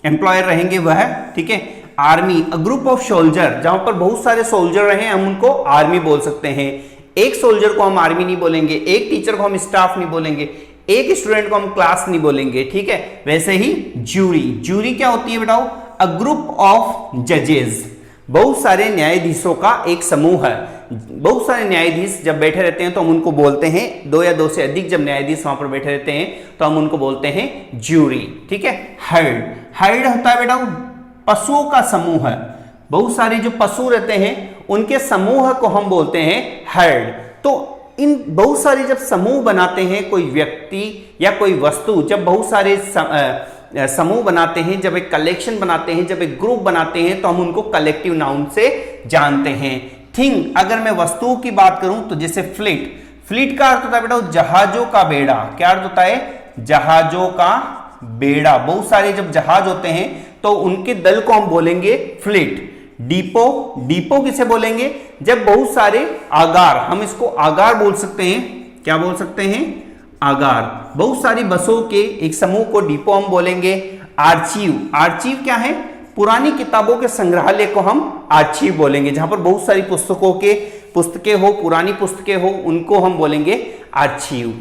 एम्प्लॉयर रहेंगे वह, ठीक है। Army, a group of soldier, जहां पर बहुत सारे सोल्जर रहे हम उनको आर्मी बोल सकते हैं। एक सोल्जर को हम आर्मी नहीं बोलेंगे, एक टीचर को हम स्टाफ नहीं बोलेंगे, एक स्टूडेंट को हम क्लास नहीं बोलेंगे, ठीक है। वैसे ही ज्यूरी, ज्यूरी क्या होती है बताओ? अ ग्रुप ऑफ जजेस, बहुत सारे न्यायाधीशों का एक समूह है। बहुत सारे न्यायाधीश जब बैठे रहते हैं तो हम उनको बोलते हैं, दो या दो से अधिक जब न्यायाधीश वहां पर बैठे रहते हैं तो हम उनको बोलते हैं ज्यूरी, ठीक है। हर्ड, हर्ड होता है बेटा पशुओं का समूह है। बहुत सारे जो पशु रहते हैं उनके समूह को हम बोलते हैं हर्ड। तो इन बहुत सारे जब समूह बनाते हैं कोई व्यक्ति या कोई वस्तु, जब बहुत सारे समूह बनाते हैं, जब एक कलेक्शन बनाते हैं, जब एक ग्रुप बनाते हैं तो हम उनको कलेक्टिव नाउन से जानते हैं। थिंग, अगर मैं वस्तुओं की बात करूं तो जैसे फ्लीट, फ्लीट का अर्थ होता है बेटा जहाजों का बेड़ा। क्या अर्थ होता है? जहाजों का बेड़ा। बहुत सारे जब जहाज होते हैं तो उनके दल को हम बोलेंगे फ्लीट। डिपो, डिपो किसे बोलेंगे? जब बहुत सारे आगार, हम इसको आगार बोल सकते हैं। क्या बोल सकते हैं? आगार। बहुत सारी बसों के एक समूह को डिपो हम बोलेंगे। आर्चीव, आर्चीव क्या है? पुरानी किताबों के संग्रहालय को हम आर्चीव बोलेंगे, जहां पर बहुत सारी पुस्तकें हो, पुरानी पुस्तकें हो, उनको हम बोलेंगे archive.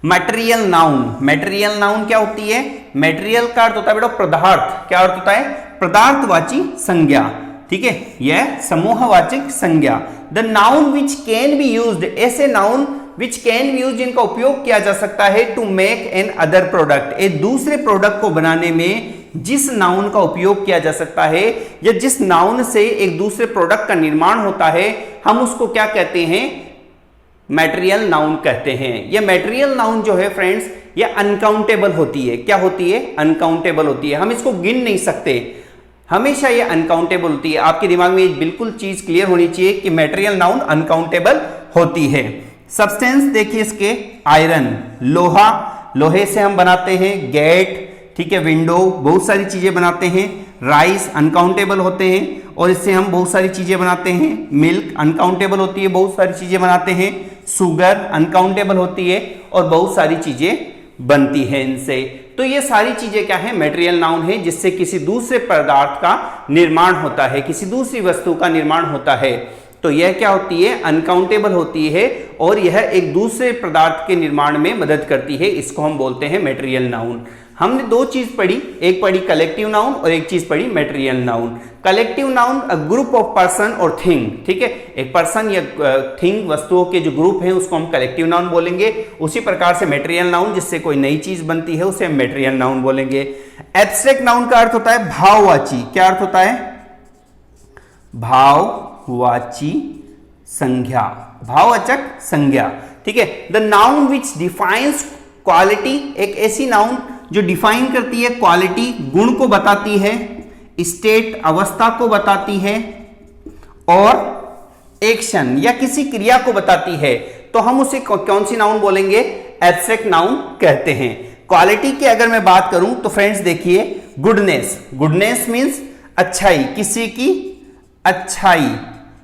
Material noun, material noun क्या होती है? मटेरियल का अर्थ होता है बेटा पदार्थ। क्या अर्थ होता है? पदार्थवाची संज्ञा, ठीक है, यह समूहवाचक संज्ञा। The noun which can be used, ऐसे noun which can be used जिनका उपयोग किया जा सकता है to make an other product, एक दूसरे प्रोडक्ट को बनाने में जिस नाउन का उपयोग किया जा सकता है या जिस नाउन से एक दूसरे प्रोडक्ट का निर्माण होता है, हम उसको क्या कहते हैं? मटेरियल नाउन कहते हैं। यह मटेरियल नाउन जो है फ्रेंड्स, यह अनकाउंटेबल होती है। क्या होती है? अनकाउंटेबल होती है। हम इसको गिन नहीं सकते, हमेशा ये अनकाउंटेबल होती है। आपके दिमाग में एक बिल्कुल चीज क्लियर होनी चाहिए कि मटेरियल नाउन अनकाउंटेबल होती है। सब्सटेंस देखिए इसके, आयरन, लोहा, लोहे से हम बनाते हैं। गेट, ठीक है, विंडो, बहुत सारी चीजें बनाते हैं। राइस अनकाउंटेबल होते हैं और इससे हम बहुत सारी चीजें बनाते हैं। मिल्क अनकाउंटेबल होती है, बहुत सारी चीजें बनाते हैं। शुगर अनकाउंटेबल होती है और बहुत सारी चीजें बनती है इनसे। तो ये सारी चीजें क्या है? मटेरियल नाउन है, जिससे किसी दूसरे पदार्थ का निर्माण होता है, किसी दूसरी वस्तु का निर्माण होता है। तो यह क्या होती है? अनकाउंटेबल होती है और यह एक दूसरे पदार्थ के निर्माण में मदद करती है। इसको हम बोलते हैं मटेरियल नाउन। हमने दो चीज पढ़ी, एक पढ़ी कलेक्टिव नाउन और एक चीज पढ़ी material noun. Collective noun a group of person और थिंग, ठीक है, एक पर्सन या थिंग, वस्तुओं के जो ग्रुप हैं उसको हम कलेक्टिव नाउन बोलेंगे। उसी प्रकार से मटेरियल नाउन, जिससे कोई नई चीज बनती है, उसे हम मटेरियल नाउन बोलेंगे। एब्स्ट्रैक्ट नाउन का अर्थ होता है भाववाची। क्या अर्थ होता है? भाववाची संज्ञा, भाववाचक संज्ञा, ठीक है। The noun which defines quality, एक ऐसी नाउन जो डिफाइन करती है क्वालिटी, गुण को बताती है, स्टेट अवस्था को बताती है, और एक्शन या किसी क्रिया को बताती है, तो हम उसे कौन सी नाउन बोलेंगे? एब्स्ट्रैक्ट नाउन कहते हैं। क्वालिटी की अगर मैं बात करूं तो फ्रेंड्स देखिए, गुडनेस, गुडनेस मींस अच्छाई, किसी की अच्छाई,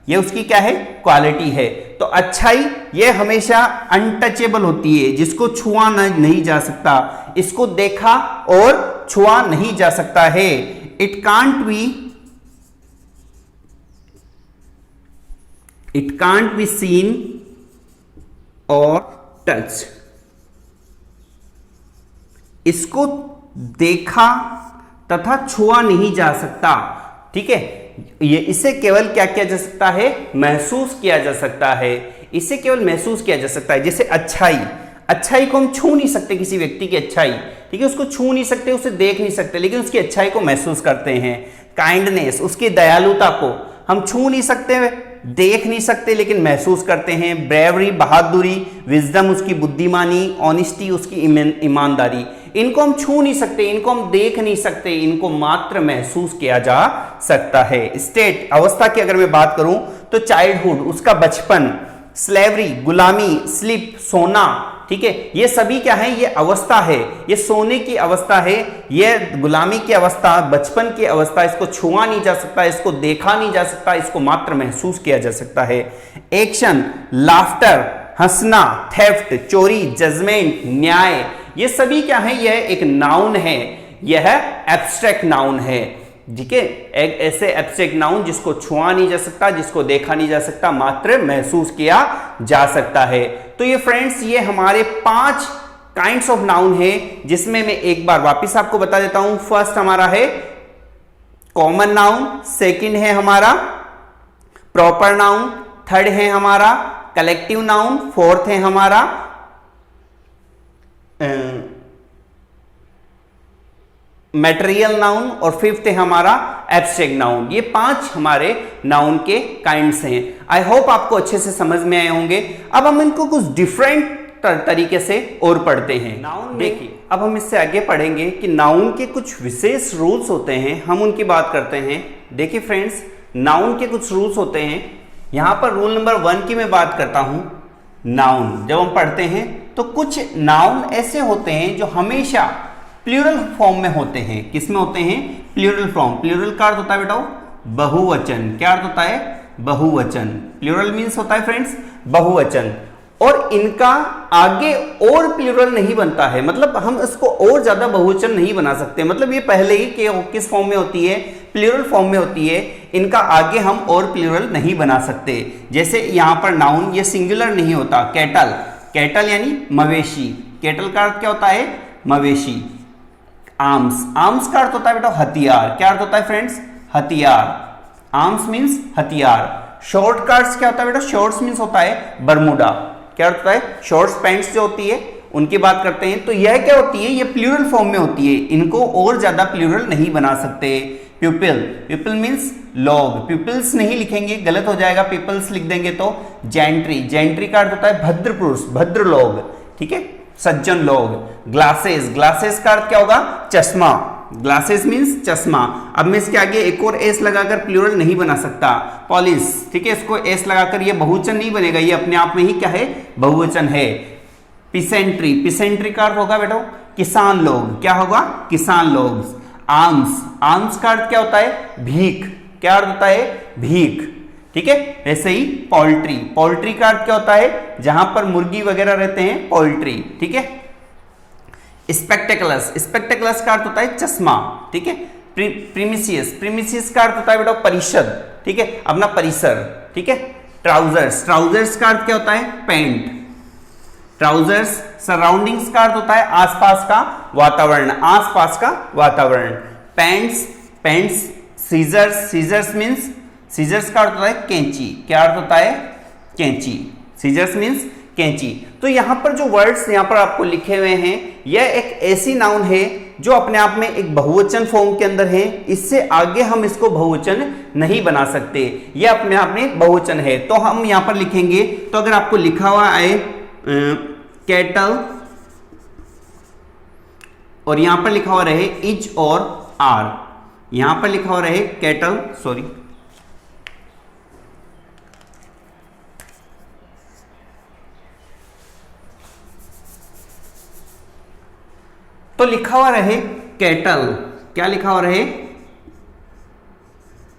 ये उसकी क्या है? क्वालिटी है। तो अच्छाई ये हमेशा अनटचेबल होती है, जिसको छुआ नहीं जा सकता, इसको देखा और छुआ नहीं जा सकता है। इट कांट बी सीन और टच, इसको देखा तथा छुआ नहीं जा सकता, ठीक है। ये इसे केवल क्या किया जा सकता है? महसूस किया जा सकता है, इसे केवल महसूस किया जा सकता है। जैसे अच्छाई, अच्छाई को हम छू नहीं सकते, किसी व्यक्ति की अच्छाई, ठीक है, उसको छू नहीं सकते, उसे देख नहीं सकते, लेकिन उसकी अच्छाई को महसूस करते हैं। काइंडनेस, उसकी दयालुता को हम छू नहीं सकते, देख नहीं सकते, लेकिन महसूस करते हैं। ब्रेवरी, बहादुरी, विजडम, उसकी बुद्धिमानी, ऑनेस्टी, उसकी ईमानदारी, इनको हम छू नहीं सकते, इनको हम देख नहीं सकते, इनको मात्र महसूस किया जा सकता है। स्टेट अवस्था की अगर मैं बात करूं तो चाइल्डहुड, उसका बचपन, स्लेवरी, गुलामी, स्लीप, सोना, ठीक है, ये सभी क्या है? ये अवस्था है, ये सोने की अवस्था है, ये गुलामी की अवस्था, बचपन की अवस्था, इसको छुआ नहीं जा सकता, इसको देखा नहीं जा सकता, इसको मात्र महसूस किया जा सकता है। एक्शन, लाफ्टर, हंसना, थेफ्ट, चोरी, जजमेंट, न्याय, ये सभी क्या है? यह एक नाउन है, यह एब्स्ट्रैक्ट नाउन है। ठीक है, एक ऐसे एब्स्ट्रैक्ट नाउन जिसको छुआ नहीं जा सकता, जिसको देखा नहीं जा सकता, मात्र महसूस किया जा सकता है। तो ये फ्रेंड्स, ये हमारे 5 काइंड्स ऑफ नाउन है, जिसमें मैं एक बार वापस आपको बता देता हूं। फर्स्ट हमारा है कॉमन नाउन, सेकंड है हमारा प्रॉपर नाउन, थर्ड है हमारा कलेक्टिव नाउन, फोर्थ है हमारा मैटेरियल नाउन और फिफ्थ है हमारा एब्स्ट्रैक्ट नाउन। ये 5 हमारे नाउन के काइंड्स हैं। आई होप आपको अच्छे से समझ में आए होंगे। अब हम इनको कुछ डिफरेंट तरीके से और पढ़ते हैं। नाउन देखिए, अब हम इससे आगे पढ़ेंगे कि नाउन के कुछ विशेष रूल्स होते हैं, हम उनकी बात करते हैं। देखिए फ्रेंड्स, नाउन के कुछ रूल्स होते हैं। यहां पर रूल नंबर 1 की मैं बात करता हूं। नाउन जब हम पढ़ते हैं तो कुछ नाउन ऐसे होते हैं जो हमेशा प्लूरल फॉर्म में होते हैं। किस में होते हैं? Plural form. प्लूरल का अर्थ होता है बेटा बहुवचन। क्या अर्थ होता है? बहुवचन। प्लूरल मीन्स होता है फ्रेंड्स बहुवचन, और इनका आगे और प्लूरल नहीं बनता है, मतलब हम इसको और ज्यादा बहुवचन नहीं बना सकते। मतलब ये पहले ही किस फॉर्म में होती है? प्लूरल फॉर्म में होती है। इनका आगे हम और प्लूरल नहीं बना सकते। जैसे यहां पर नाउन ये सिंगुलर नहीं होता। कैटल, कैटल यानी मवेशी। कैटल का अर्थ क्या होता है? मवेशी। आर्म्स, आर्म्स का अर्थ होता है बेटा हथियार। क्या अर्थ होता है फ्रेंड्स? हथियार। आर्म्स मीन्स हथियार। शॉर्ट का अर्थ क्या होता है बेटा? शॉर्ट्स मीन्स होता है बरमूडा। क्या अर्थ होता है? शॉर्ट्स पैंट्स जो होती है उनकी बात करते हैं। तो यह क्या होती है? ये प्लूरल फॉर्म में होती है, इनको और ज्यादा प्लूरल नहीं बना सकते। प्यूपिल, प्यूपिल मीन्स लोग। प्यूपिल्स नहीं लिखेंगे, गलत हो जाएगा, पीपल्स लिख देंगे तो। जेंट्री, जेंट्री का अर्थ होता है भद्र पुरुष, भद्र लोग, ठीक है, सज्जन लोग। ग्लासेस, ग्लासेस का अर्थ क्या होगा? चश्मा। ग्लासेस मीन्स चश्मा। अब मैं इसके आगे एक और एस लगाकर प्लूरल नहीं बना सकता। पॉलिस, ठीक है, इसको एस लगाकर ये बहुवचन नहीं बनेगा, ये अपने आप में ही क्या है? बहुवचन है। पिसेंट्री, पिसेंट्री का अर्थ होगा बेटा किसान लोग। क्या होगा? किसान लोग। आर्म्स, आर्म्स का अर्थ क्या होता है? भीख। क्या अर्थ होता है? भीख, ठीक है। वैसे ही पोल्ट्री, पोल्ट्री का अर्थ क्या होता है? जहां पर मुर्गी वगैरह रहते हैं, पोल्ट्री, ठीक है। स्पेक्टेकलस, स्पेक्टेकलस का अर्थ होता है चश्मा, ठीक है। प्रीमिसियस, प्रीमिसियस का अर्थ होता है बेटा परिषद, ठीक है, अपना परिसर, ठीक है। ट्राउजर्स, ट्राउजर्स का अर्थ क्या होता है? पैंट। ट्राउजर्स। सराउंडिंग्स का अर्थ होता है आसपास का वातावरण, आसपास का वातावरण। Pants, pants. Scissors, scissors means, scissors का अर्थ होता है कैंची। क्या अर्थ होता है? कैंची। सीजर्स मीन्स कैंची। तो यहां पर जो वर्ड्स यहां पर आपको लिखे हुए हैं, यह एक ऐसी नाउन है जो अपने आप में एक बहुवचन फॉर्म के अंदर है। इससे आगे हम इसको बहुवचन नहीं बना सकते, यह अपने आप में बहुवचन है। तो हम यहां पर लिखेंगे, तो अगर आपको लिखा हुआ आए कैटल और यहां पर लिखा हुआ रहे इज और आर, यहां पर लिखा हुआ रहे कैटल, सॉरी, तो लिखा हुआ रहे कैटल। क्या लिखा हुआ रहे?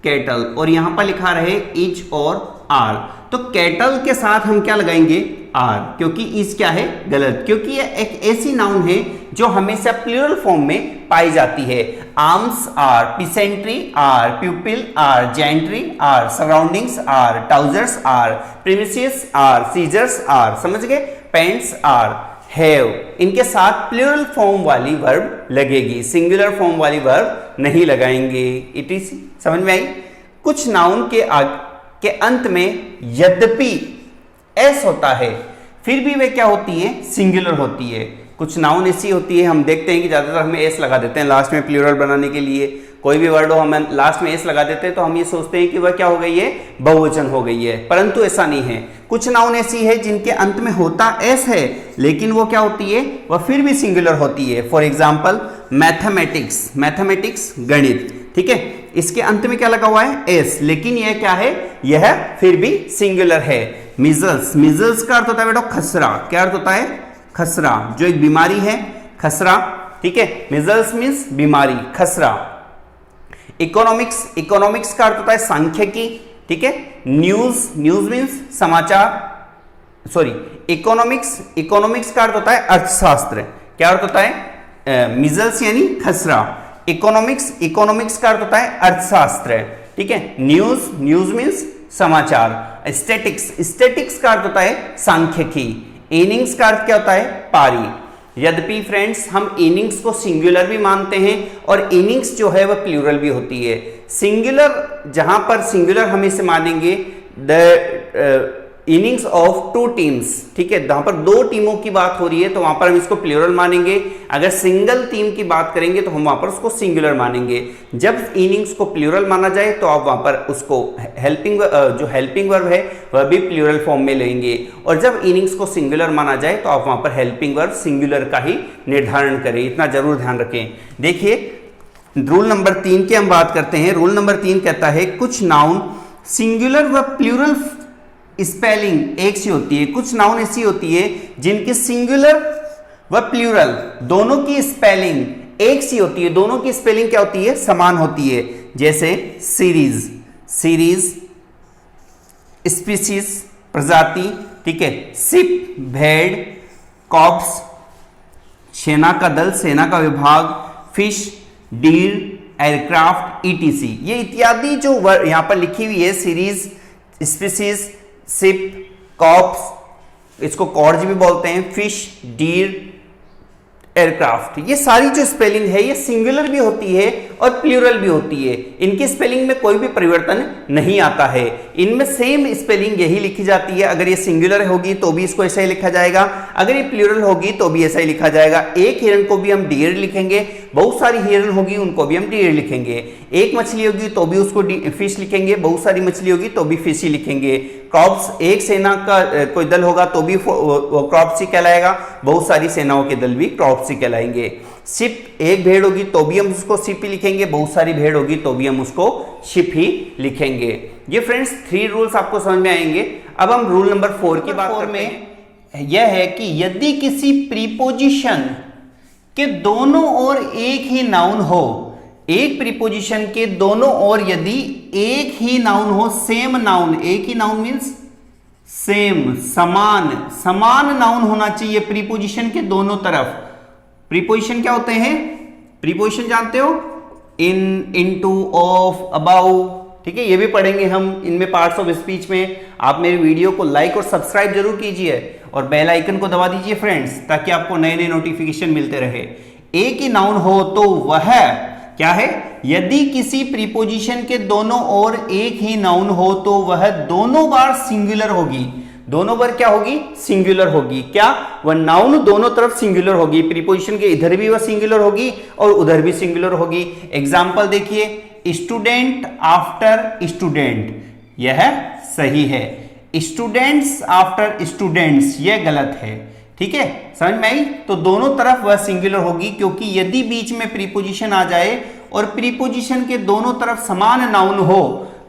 कैटल। और यहां पर लिखा रहे इज और आर। तो कैटल के साथ हम क्या लगाएंगे? आर, क्योंकि इज क्या है? गलत, क्योंकि यह एक ऐसी नाउन है जो हमेशा प्लूरल फॉर्म में पाई जाती है। Arms are, peasantry are, pupil are, gentry are, surroundings are, trousers are, premises are, scissors are, समझ गए? पैंट्स आर, हैव, इनके साथ प्लूरल फॉर्म वाली वर्ब लगेगी, सिंगुलर फॉर्म वाली वर्ब नहीं लगाएंगे। इटीसी, समझ में आई? कुछ नाउन के अंत में यद्यपि एस होता है, फिर भी वे क्या होती है? सिंगुलर होती है। कुछ नाउन ऐसी होती है, हम देखते हैं कि ज्यादातर हमें एस लगा देते हैं लास्ट में प्लूरल बनाने के लिए। कोई भी वर्ड हो हम लास्ट में एस लगा देते हैं तो हम ये सोचते हैं कि वह क्या हो गई है? बहुवचन हो गई है, परंतु ऐसा नहीं है। कुछ नाउन ऐसी है जिनके अंत में होता एस है, लेकिन वो क्या होती है? वह फिर भी सिंगुलर होती है। फॉर एग्जाम्पल मैथमेटिक्स, मैथमेटिक्स गणित, ठीक है, इसके अंत में क्या लगा हुआ है? एस, लेकिन यह क्या है? यह फिर भी सिंगुलर है। मिजल्स, मिजल्स का अर्थ होता है बेटा खसरा। क्या अर्थ होता है? खसरा, जो एक बीमारी है, खसरा, ठीक है। मिजल्स मीन्स बीमारी, खसरा। इकोनॉमिक्स, इकोनॉमिक्स का अर्थ होता है सांख्यिकी, ठीक है। न्यूज, न्यूज मीन्स समाचार, सॉरी, इकोनॉमिक्स, इकोनॉमिक्स का अर्थ होता है अर्थशास्त्र। क्या अर्थ होता है? मिजल्स यानी खसरा। इकोनॉमिक्स, इकोनॉमिक्स का अर्थ होता है अर्थशास्त्र, ठीक है। न्यूज, न्यूज मीन्स समाचार। स्टैटिक्स, स्टैटिक्स का अर्थ होता है सांख्यिकी। इनिंग्स का अर्थ क्या होता है? पारी। यद्यपि फ्रेंड्स हम इनिंग्स को सिंगुलर भी मानते हैं और इनिंग्स जो है वह प्लूरल भी होती है। सिंगुलर, जहां पर सिंगुलर हम इसे मानेंगे the innings of two teams, ठीक है, जहां पर दो टीमों की बात हो रही है तो वहां पर हम इसको प्लूरल मानेंगे। अगर सिंगल टीम की बात करेंगे तो हम वहां पर उसको सिंगुलर मानेंगे। जब इनिंग्स को प्लूरल माना जाए तो आप वहां पर उसको हेल्पिंग, जो हेल्पिंग वर्ब है वह भी प्लूरल फॉर्म में लेंगे, और जब इनिंग्स को सिंगुलर माना जाए तो आप वहां पर हेल्पिंग वर्ब सिंगुलर का ही निर्धारण करें। इतना जरूर ध्यान रखें। देखिए रूल नंबर 3 की हम बात करते हैं। रूल नंबर 3 कहता है कुछ नाउन सिंगुलर व प्लूरल स्पेलिंग एक सी होती है। कुछ नाउन ऐसी होती है जिनकी सिंगुलर व प्लूरल दोनों की स्पेलिंग एक सी होती है। दोनों की स्पेलिंग क्या होती है? समान होती है। जैसे सीरीज, सीरीज, स्पीसीज, प्रजाति, ठीक है, शिप, भेड़, कॉर्प्स, सेना का दल, सेना का विभाग, फिश, डीर, एयरक्राफ्ट, ईटीसी। ये इत्यादि जो यहां पर लिखी हुई है, सीरीज, स्पीसीज, शिप, कॉर्प्स, इसको कॉर्ज भी बोलते हैं, फिश, डीर, एयरक्राफ्ट, ये सारी जो स्पेलिंग है ये सिंगुलर भी होती है और प्लूरल भी होती है। इनकी स्पेलिंग में कोई भी परिवर्तन नहीं आता है। इनमें सेम स्पेलिंग यही लिखी जाती है। अगर ये सिंगुलर होगी तो भी इसको ऐसा ही लिखा जाएगा, अगर ये प्लूरल होगी तो भी ऐसा ही लिखा जाएगा। एक हिरण को भी हम डियर लिखेंगे, बहुत सारी हिरण होगी उनको भी हम डियर लिखेंगे। एक मछली होगी तो भी उसको फिश लिखेंगे, बहुत सारी मछली होगी तो भी फिश ही लिखेंगे। क्रॉप्स, एक सेना का कोई दल होगा तो भी क्रॉप्स ही कहलाएगा, बहुत सारी सेनाओं के दल भी क्रॉप्स ही कहलाएंगे। शिप, एक भेड़ होगी तो भी हम उसको शिप ही लिखेंगे, बहुत सारी भेड़ होगी तो भी हम उसको शिप ही लिखेंगे। ये फ्रेंड्स 3 रूल्स आपको समझ में आएंगे। अब हम रूल नंबर 4 की बात करते हैं। यह है कि यदि किसी प्रीपोजिशन के दोनों ओर एक ही नाउन हो, एक प्रीपोजिशन के दोनों ओर यदि एक ही नाउन हो, सेम नाउन, एक ही नाउन मीन्स सेम, समान, समान नाउन होना चाहिए प्रीपोजिशन के दोनों तरफ। प्रीपोजिशन क्या होते हैं? प्रीपोजिशन जानते हो? इन, इनटू, ऑफ, अबाउ, ठीक है, ये भी पढ़ेंगे हम इनमें पार्ट्स ऑफ स्पीच में। आप मेरे वीडियो को लाइक और सब्सक्राइब जरूर कीजिए और बेल आइकन को दबा दीजिए फ्रेंड्स, ताकि आपको नए नए नोटिफिकेशन मिलते रहे। एक ही नाउन हो तो वह क्या है? यदि किसी प्रीपोजिशन के दोनों ओर एक ही नाउन हो तो वह दोनों बार सिंगुलर होगी। दोनों बार क्या होगी? सिंगुलर होगी। क्या? वह नाउन दोनों तरफ सिंगुलर होगी। प्रीपोजिशन के इधर भी वह सिंगुलर होगी और उधर भी सिंगुलर होगी। एग्जाम्पल देखिए, स्टूडेंट आफ्टर स्टूडेंट, यह सही है। स्टूडेंट्स आफ्टर स्टूडेंट्स, यह गलत है। ठीक है, समझ में आई? तो दोनों तरफ वह सिंगुलर होगी, क्योंकि यदि बीच में प्रीपोजिशन आ जाए और प्रीपोजिशन के दोनों तरफ समान नाउन हो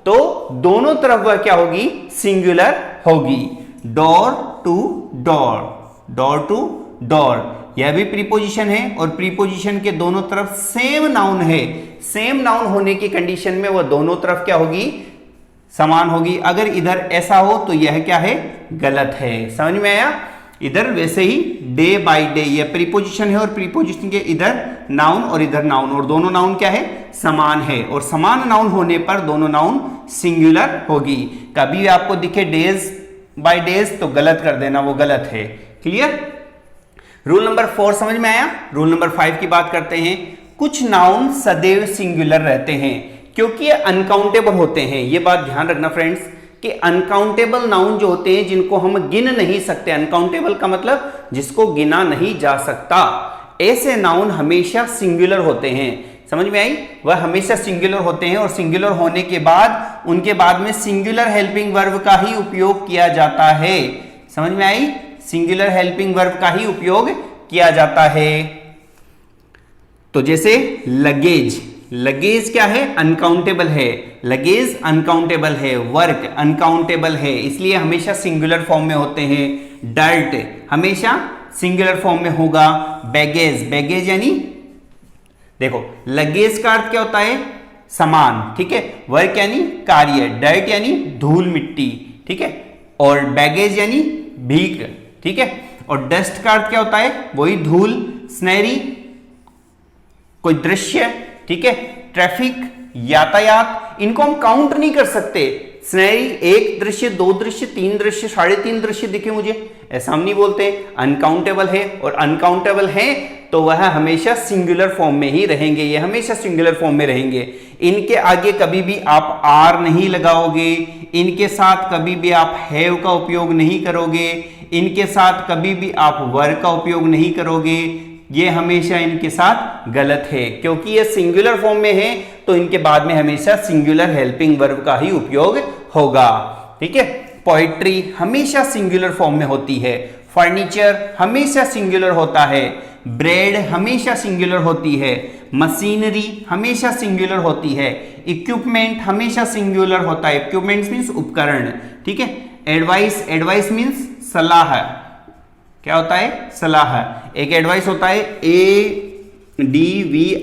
तो दोनों तरफ वह क्या होगी? सिंगुलर होगी। Door to door, door to door, यह भी प्रीपोजिशन है और प्रीपोजिशन के दोनों तरफ सेम नाउन है। सेम नाउन होने की कंडीशन में वह दोनों तरफ क्या होगी? समान होगी। अगर इधर ऐसा हो तो यह क्या है? गलत है। समझ में आया? इधर वैसे ही डे बाय डे, यह प्रीपोजिशन है और प्रीपोजिशन के इधर नाउन और इधर नाउन, और दोनों नाउन क्या है? समान है। और समान नाउन होने पर दोनों नाउन सिंगुलर होगी। कभी आपको दिखे डेज बाय डेज तो गलत कर देना, वो गलत है। क्लियर? रूल नंबर 4 समझ में आया? रूल नंबर 5 की बात करते हैं। कुछ नाउन सदैव सिंगुलर रहते हैं क्योंकि ये अनकाउंटेबल होते हैं। ये बात ध्यान रखना फ्रेंड्स कि अनकाउंटेबल नाउन जो होते हैं जिनको हम गिन नहीं सकते, अनकाउंटेबल का मतलब जिसको गिना नहीं जा सकता, ऐसे नाउन हमेशा सिंगुलर होते हैं। समझ में आई? वह हमेशा सिंगुलर होते हैं और सिंगुलर होने के बाद उनके बाद में सिंगुलर हेल्पिंग वर्ब का ही उपयोग किया जाता है। समझ में आई? सिंगुलर हेल्पिंग वर्ब का ही उपयोग किया जाता है। तो जैसे लगेज, लगेज क्या है? अनकाउंटेबल है। लगेज अनकाउंटेबल है। वर्क अनकाउंटेबल है, इसलिए हमेशा सिंगुलर फॉर्म में होते हैं। डर्ट हमेशा सिंगुलर फॉर्म में होगा। बैगेज, बैगेज यानी देखो, लगेज का अर्थ क्या होता है? सामान, ठीक है। वर्क यानी कार्य, डर्ट यानी धूल मिट्टी, ठीक है, और बैगेज यानी भीख, ठीक है। और डस्ट का अर्थ क्या होता है? वही धूल, स्नेरी, कोई दृश्य, ठीक है। ट्रैफिक, यातायात, इनको हम काउंट नहीं कर सकते। सिनेरी, एक दृश्य, दो दृश्य, तीन दृश्य, 3.5 दृश्य दिखे मुझे, ऐसा हम नहीं बोलते। अनकाउंटेबल है, और अनकाउंटेबल है तो वह हमेशा सिंगुलर फॉर्म में ही रहेंगे, ये हमेशा सिंगुलर फॉर्म में रहेंगे। इनके आगे कभी भी आप आर नहीं लगाओगे, इनके साथ कभी भी आप हैव का उपयोग नहीं करोगे, इनके साथ कभी भी आप वर का उपयोग नहीं करोगे, ये हमेशा इनके साथ गलत है, क्योंकि ये सिंगुलर फॉर्म में है तो इनके बाद में हमेशा सिंगुलर हेल्पिंग वर्ब का ही उपयोग होगा, ठीक है। पोइट्री हमेशा सिंगुलर फॉर्म में होती है, फर्नीचर हमेशा सिंगुलर होता है, ब्रेड हमेशा सिंगुलर होती है, मशीनरी हमेशा सिंगुलर होती है, इक्विपमेंट हमेशा सिंगुलर होता है, इक्विपमेंट मींस उपकरण, ठीक है। एडवाइस, एडवाइस मींस सलाह, क्या होता है, सलाह। एक एडवाइस होता है ADVISE,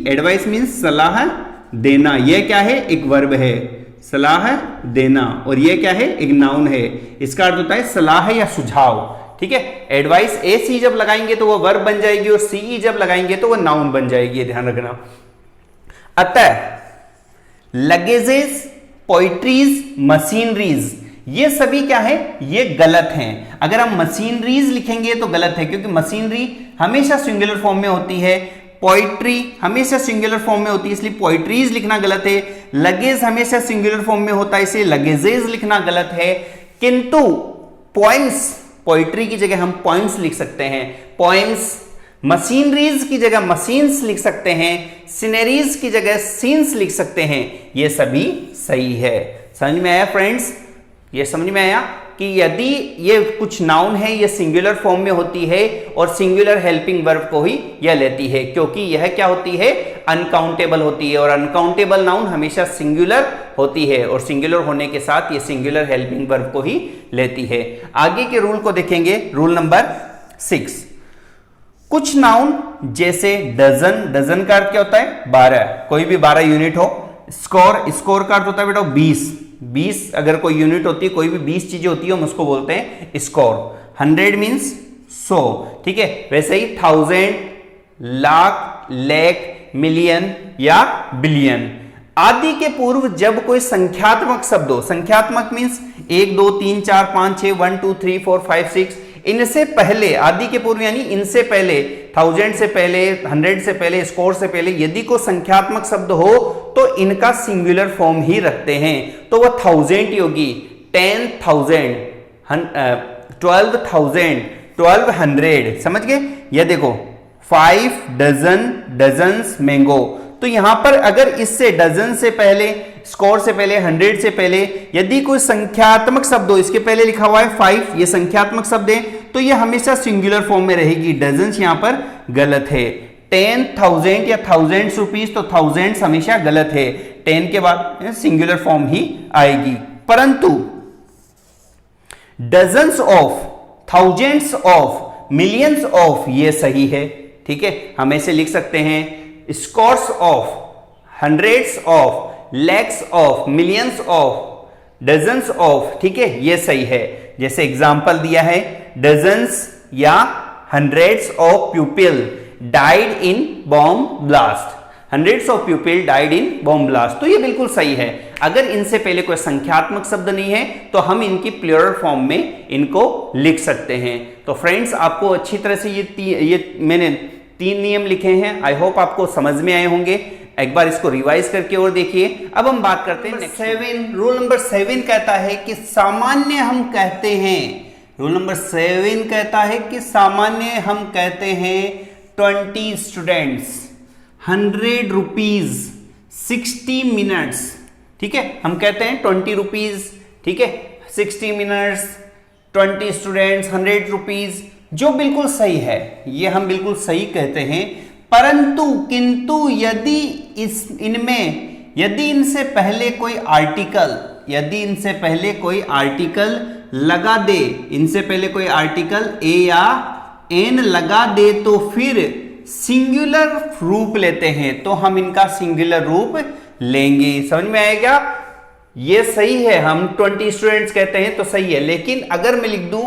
एडवाइस मींस सलाह देना, यह क्या है, एक वर्ब है, सलाह देना, और यह क्या है, एक नाउन है। इसका अर्थ होता है सलाह या सुझाव, ठीक है। एडवाइस AC जब लगाएंगे तो वह वर्ब बन जाएगी, और CE जब लगाएंगे तो वह नाउन बन जाएगी, ध्यान रखना। अतः लगेजेस, पोइट्रीज, मशीनरीज, ये सभी क्या है, ये गलत हैं। अगर हम मशीनरीज लिखेंगे तो गलत है, क्योंकि मशीनरी हमेशा सिंगुलर फॉर्म में होती है, पोइट्री हमेशा सिंगुलर फॉर्म में होती है, इसलिए पोइट्रीज लिखना गलत है। लगेज हमेशा सिंगुलर फॉर्म में होता है, इसलिए लगेजेज लिखना गलत है। किंतु पॉइंट्स, पोइट्री की जगह हम पॉइंट्स लिख सकते हैं, पॉइंट्स। मशीनरीज की जगह मशीन्स लिख सकते हैं, सीनरीज की जगह सीन्स लिख सकते हैं, ये सभी सही है। समझ में आया फ्रेंड्स, ये समझ में आया कि यदि ये कुछ नाउन है ये सिंगुलर फॉर्म में होती है और सिंगुलर हेल्पिंग वर्ब को ही यह लेती है, क्योंकि यह क्या होती है, अनकाउंटेबल होती है, और अनकाउंटेबल नाउन हमेशा सिंगुलर होती है, और सिंगुलर होने के साथ ये सिंगुलर हेल्पिंग वर्ब को ही लेती है। आगे के रूल को देखेंगे, रूल नंबर 6। कुछ नाउन जैसे डजन, डजन का अर्थ क्या होता है, 12, कोई भी 12 यूनिट हो। स्कोर, स्कोर का अर्थ होता है बेटा 20, 20 अगर कोई यूनिट होती है, कोई भी 20 चीजें होती है, हम उसको बोलते हैं स्कोर। 100 मींस 100, ठीक है। वैसे ही 1000, लाख, लैख, मिलियन या बिलियन आदि के पूर्व जब कोई संख्यात्मक शब्द हो, संख्यात्मक मींस 1 2 3 4 5 6 1 2 3 4 5 6, इनसे पहले, आदि के पूर्व यानी इनसे पहले, 1000 से पहले, 100 से पहले, स्कोर से पहले यदि कोई संख्यात्मक शब्द हो तो इनका सिंगुलर फॉर्म ही रखते हैं, तो वह 1000 ही होगी। 10,000, 12,000, 1200, समझ गए। यह देखो 5 डजन, डजन्स मैंगो, तो यहां पर अगर इससे डजन से पहले, स्कोर से पहले, 100 से पहले यदि कोई संख्यात्मक शब्द हो, इसके पहले लिखा हुआ है 5, ये संख्यात्मक शब्द है, तो ये हमेशा सिंगुलर फॉर्म में रहेगी। डजन्स यहां पर गलत है। 10,000 या थाउजेंड्स रुपीज, तो थाउजेंड्स हमेशा गलत है, 10 के बाद सिंगुलर फॉर्म ही आएगी। परंतु dozens of, thousands of, millions of, ये सही है, ठीक है। हम ऐसे लिख सकते हैं scores of, hundreds of, lakhs of, millions of, dozens of, ठीक है, ये सही है। जैसे एग्जांपल दिया है, डजन्स या hundreds of people died in bomb blast, hundreds of people died in bomb blast, तो ये बिल्कुल सही है। अगर इनसे पहले कोई संख्यात्मक शब्द नहीं है तो हम इनकी प्लूरल फॉर्म में इनको लिख सकते हैं। तो फ्रेंड्स, आपको अच्छी तरह से ये मैंने 3 नियम लिखे हैं, आई होप आपको समझ में आए होंगे। एक बार इसको रिवाइज करके और देखिए। अब हम बात करते हैं 7। रूल नंबर 7 कहता है कि सामान्य हम कहते हैं, रूल नंबर 7 कहता है कि सामान्य हम कहते हैं 20 स्टूडेंट्स, 100 रुपीज, 60 मिनट्स, ठीक है। हम कहते हैं 20 रुपीज, ठीक है, 60 मिनट्स, 20 स्टूडेंट्स, 100 रुपीज, जो बिल्कुल सही है, ये हम बिल्कुल सही कहते हैं। परंतु किंतु यदि यदि इनसे पहले कोई आर्टिकल, यदि इनसे पहले कोई आर्टिकल लगा दे, इनसे पहले कोई आर्टिकल ए या एन लगा दे, तो फिर सिंगुलर रूप लेते हैं, तो हम इनका सिंगुलर रूप लेंगे। समझ में आएगा, ये सही है। हम 20 स्टूडेंट्स कहते हैं तो सही है, लेकिन अगर मैं लिख दूं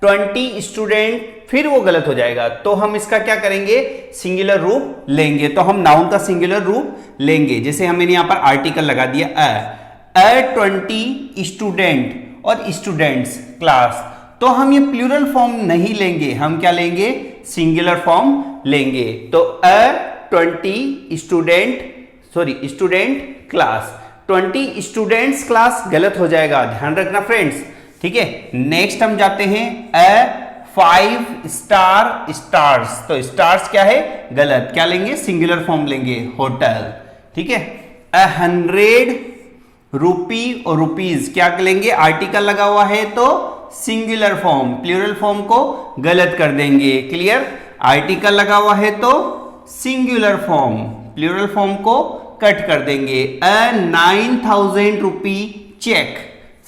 20 स्टूडेंट, फिर वो गलत हो जाएगा। तो हम इसका क्या करेंगे, सिंगुलर रूप लेंगे। तो हम नाउन का सिंगुलर रूप लेंगे। जैसे हमने यहां पर आर्टिकल लगा दिया अ 20 स्टूडेंट और स्टूडेंट्स क्लास, तो हम ये प्लूरल फॉर्म नहीं लेंगे, हम क्या लेंगे, सिंगुलर फॉर्म लेंगे। तो अ 20 स्टूडेंट क्लास, 20 स्टूडेंट्स क्लास गलत हो जाएगा, ध्यान रखना फ्रेंड्स, ठीक है। नेक्स्ट हम जाते हैं अ 5 स्टार्स, तो स्टार्स क्या है, गलत, क्या लेंगे, सिंगुलर फॉर्म लेंगे, होटल, ठीक है। 100 रूपी और रुपीज क्या लेंगे, आर्टिकल लगा हुआ है तो सिंगुलर फॉर्म, प्लूरल फॉर्म को गलत कर देंगे, क्लियर। आर्टिकल लगा हुआ है तो सिंगुलर फॉर्म, प्लूरल फॉर्म को कट कर देंगे। 9000 रुपी चेक,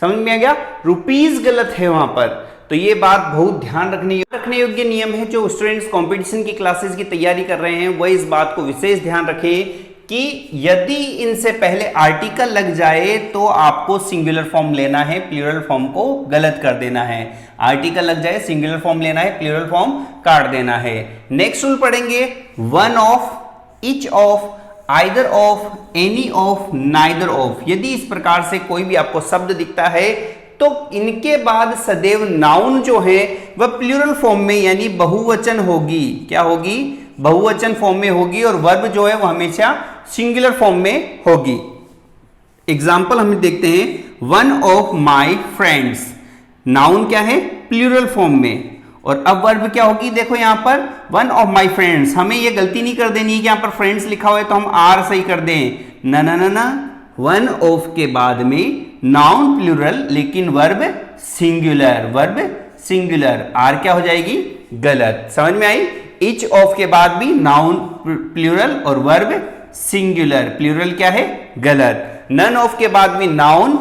समझ में आ गया, रुपीज गलत है वहां पर। तो ये बात बहुत ध्यान रखने योग्य नियम है। जो स्टूडेंट्स कंपटीशन की क्लासेस की तैयारी कर रहे हैं वह इस बात को विशेष ध्यान रखें कि यदि इनसे पहले आर्टिकल लग जाए तो आपको सिंगुलर फॉर्म लेना है, प्लूरल फॉर्म को गलत कर देना है। आर्टिकल लग जाए सिंगुलर फॉर्म लेना है, प्लूरल फॉर्म काट देना है। नेक्स्ट रूल पढ़ेंगे, one of, each of, either of, any of, neither of. यदि इस प्रकार से कोई भी आपको शब्द दिखता है तो इनके बाद सदैव नाउन जो है वह प्लूरल फॉर्म में यानी बहुवचन होगी, क्या होगी, बहुवचन फॉर्म में होगी, और वर्ब जो है वह हमेशा सिंगुलर फॉर्म में होगी। एग्जाम्पल हम देखते हैं, one of my friends, noun क्या है, प्लूरल फॉर्म में, और अब वर्ब क्या होगी, देखो यहां पर वन ऑफ माई फ्रेंड्स। हमें यह गलती नहीं कर देनी है कि यहां पर फ्रेंड्स लिखा हुआ है तो हम आर सही कर दें, ना ना ना ना, वन ऑफ के बाद में नाउन प्लूरल लेकिन verb singular, verb singular, are क्या हो जाएगी, गलत, समझ में आई। ईच ऑफ के बाद भी नाउन प्लूरल और वर्ब सिंगुलर, प्लूरल क्या है, गलत। नन ऑफ के बाद भी नाउन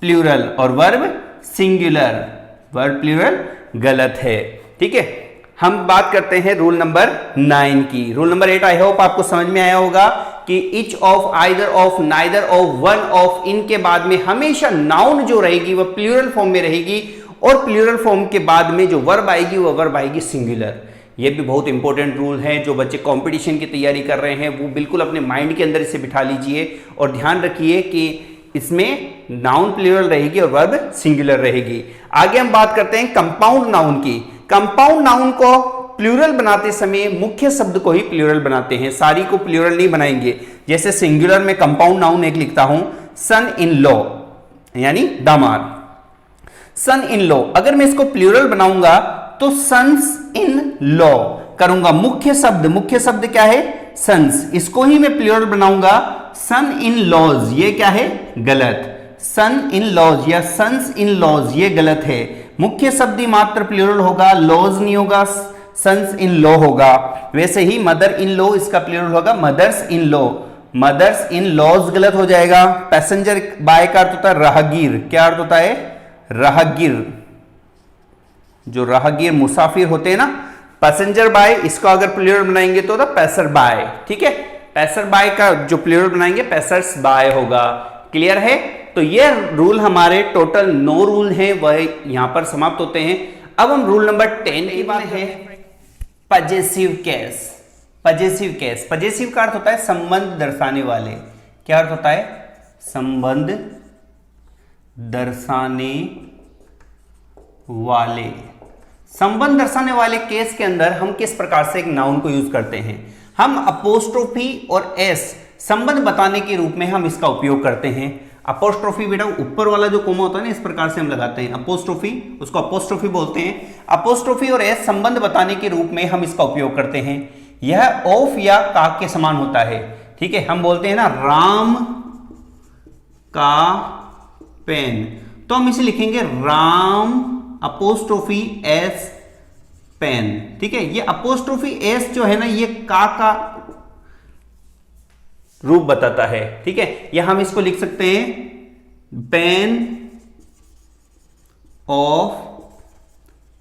प्लूरल और वर्ब सिंगुलर, वर्ब प्लूरल गलत है, ठीक है। हम बात करते हैं रूल नंबर 9 की। रूल नंबर 8 आई होप आपको समझ में आया होगा कि each of, either of, neither of, one of, इनके बाद में हमेशा नाउन जो रहेगी वह प्लूरल फॉर्म में रहेगी, और प्लूरल फॉर्म के बाद में जो वर्ब आएगी वह वर्ब आएगी सिंगुलर। ये भी बहुत इंपॉर्टेंट रूल है। जो बच्चे कंपटीशन की तैयारी कर रहे हैं वो बिल्कुल अपने माइंड के अंदर इसे बिठा लीजिए और ध्यान रखिए कि इसमें नाउन प्लूरल रहेगी और वर्ब सिंगुलर रहेगी। आगे हम बात करते हैं कंपाउंड नाउन की। कंपाउंड नाउन को प्लूरल बनाते समय मुख्य शब्द को ही प्लूरल बनाते हैं, सारी को प्लूरल नहीं बनाएंगे। जैसे सिंगुलर में कंपाउंड नाउन एक लिखता हूं, सन इन लॉ यानी दामाद, सन इन लॉ। अगर मैं इसको प्लूरल बनाऊंगा तो सन्स इन लॉ करूंगा। मुख्य शब्द क्या है, सन्स, इसको ही मैं प्लूरल बनाऊंगा सन इन लॉज, ये क्या है, गलत। सन इन लॉज या सन्स इन लॉज ये गलत है। मुख्य शब्द ही मात्र प्लूरल होगा, लॉज नहीं होगा, सन्स इन लॉ होगा। वैसे ही मदर इन लॉ इसका प्लूरल होगा mothers in law, mothers in laws गलत हो जाएगा। पैसेंजर बाय का अर्थ होता है राहगीर, क्या अर्थ होता है, राहगीर, जो राहगीर मुसाफिर होते हैं ना, पैसेंजर बाय, इसको अगर प्लूरल बनाएंगे तो होता पैसर बाय, ठीक है। पैसर बाय का जो प्लूरल बनाएंगे पैसर्स बाय होगा, क्लियर है। तो ये रूल हमारे टोटल 9 रूल हैं वह यहां पर समाप्त होते हैं। अब हम रूल नंबर 10 की बात है, possessive case. Possessive case, possessive का अर्थ होता है संबंध दर्शाने वाले, क्या अर्थ होता है, संबंध दर्शाने वाले। संबंध दर्शाने वाले केस के अंदर हम किस प्रकार से एक नाउन को यूज करते हैं, हम अपोस्ट्रोफी और एस संबंध बताने के रूप में हम इसका उपयोग करते हैं। अपोस्ट्रोफी बेटा ऊपर वाला जो कोमा होता है ना, इस प्रकार से हम लगाते हैं अपोस्ट्रोफी, उसको अपोस्ट्रोफी बोलते हैं। अपोस्ट्रोफी और एस संबंध बताने के रूप में हम इसका उपयोग करते हैं। यह ऑफ या का के समान होता है, ठीक है। हम बोलते हैं ना राम का पेन, तो हम इसे लिखेंगे राम अपोस्ट्रोफी एस पेन, ठीक है। ये अपोस्ट्रोफी एस जो है ना ये का रूप बताता है, ठीक है। या हम इसको लिख सकते हैं पेन ऑफ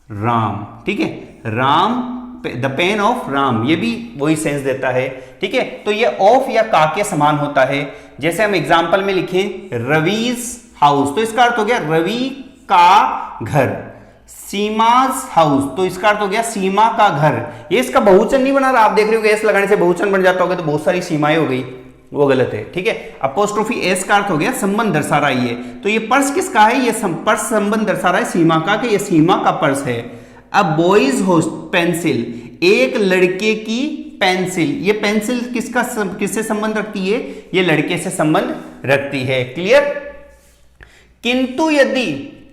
राम, ठीक है, Ram, the pain of Ram, ये भी वही सेंस देता है, ठीक है। तो ये ऑफ या का के समान होता है। जैसे हम एग्जांपल में लिखें रवीज हाउस, तो इसका अर्थ हो गया रवि का घर। सीमा's हाउस, तो इसका अर्थ हो गया सीमा का घर। ये इसका बहुवचन नहीं बना रहा, आप देख रहे हो एस लगाने से बहुवचन बन जाता होगा, तो बहुत सारी सीमाएं हो गई, वो गलत है। ठीक है, अपोस्ट्रोफी एस का अर्थ हो गया संबंध दर्शा रहा है। ये तो ये पर्स किसका है, ये पर्स संबंध दर्शा रहा है सीमा का, कि ये सीमा का पर्स है। अब बॉयज होस्ट पेंसिल, एक लड़के की पेंसिल, ये पेंसिल किससे संबंध रखती है, ये लड़के से संबंध रखती है। क्लियर। किंतु यदि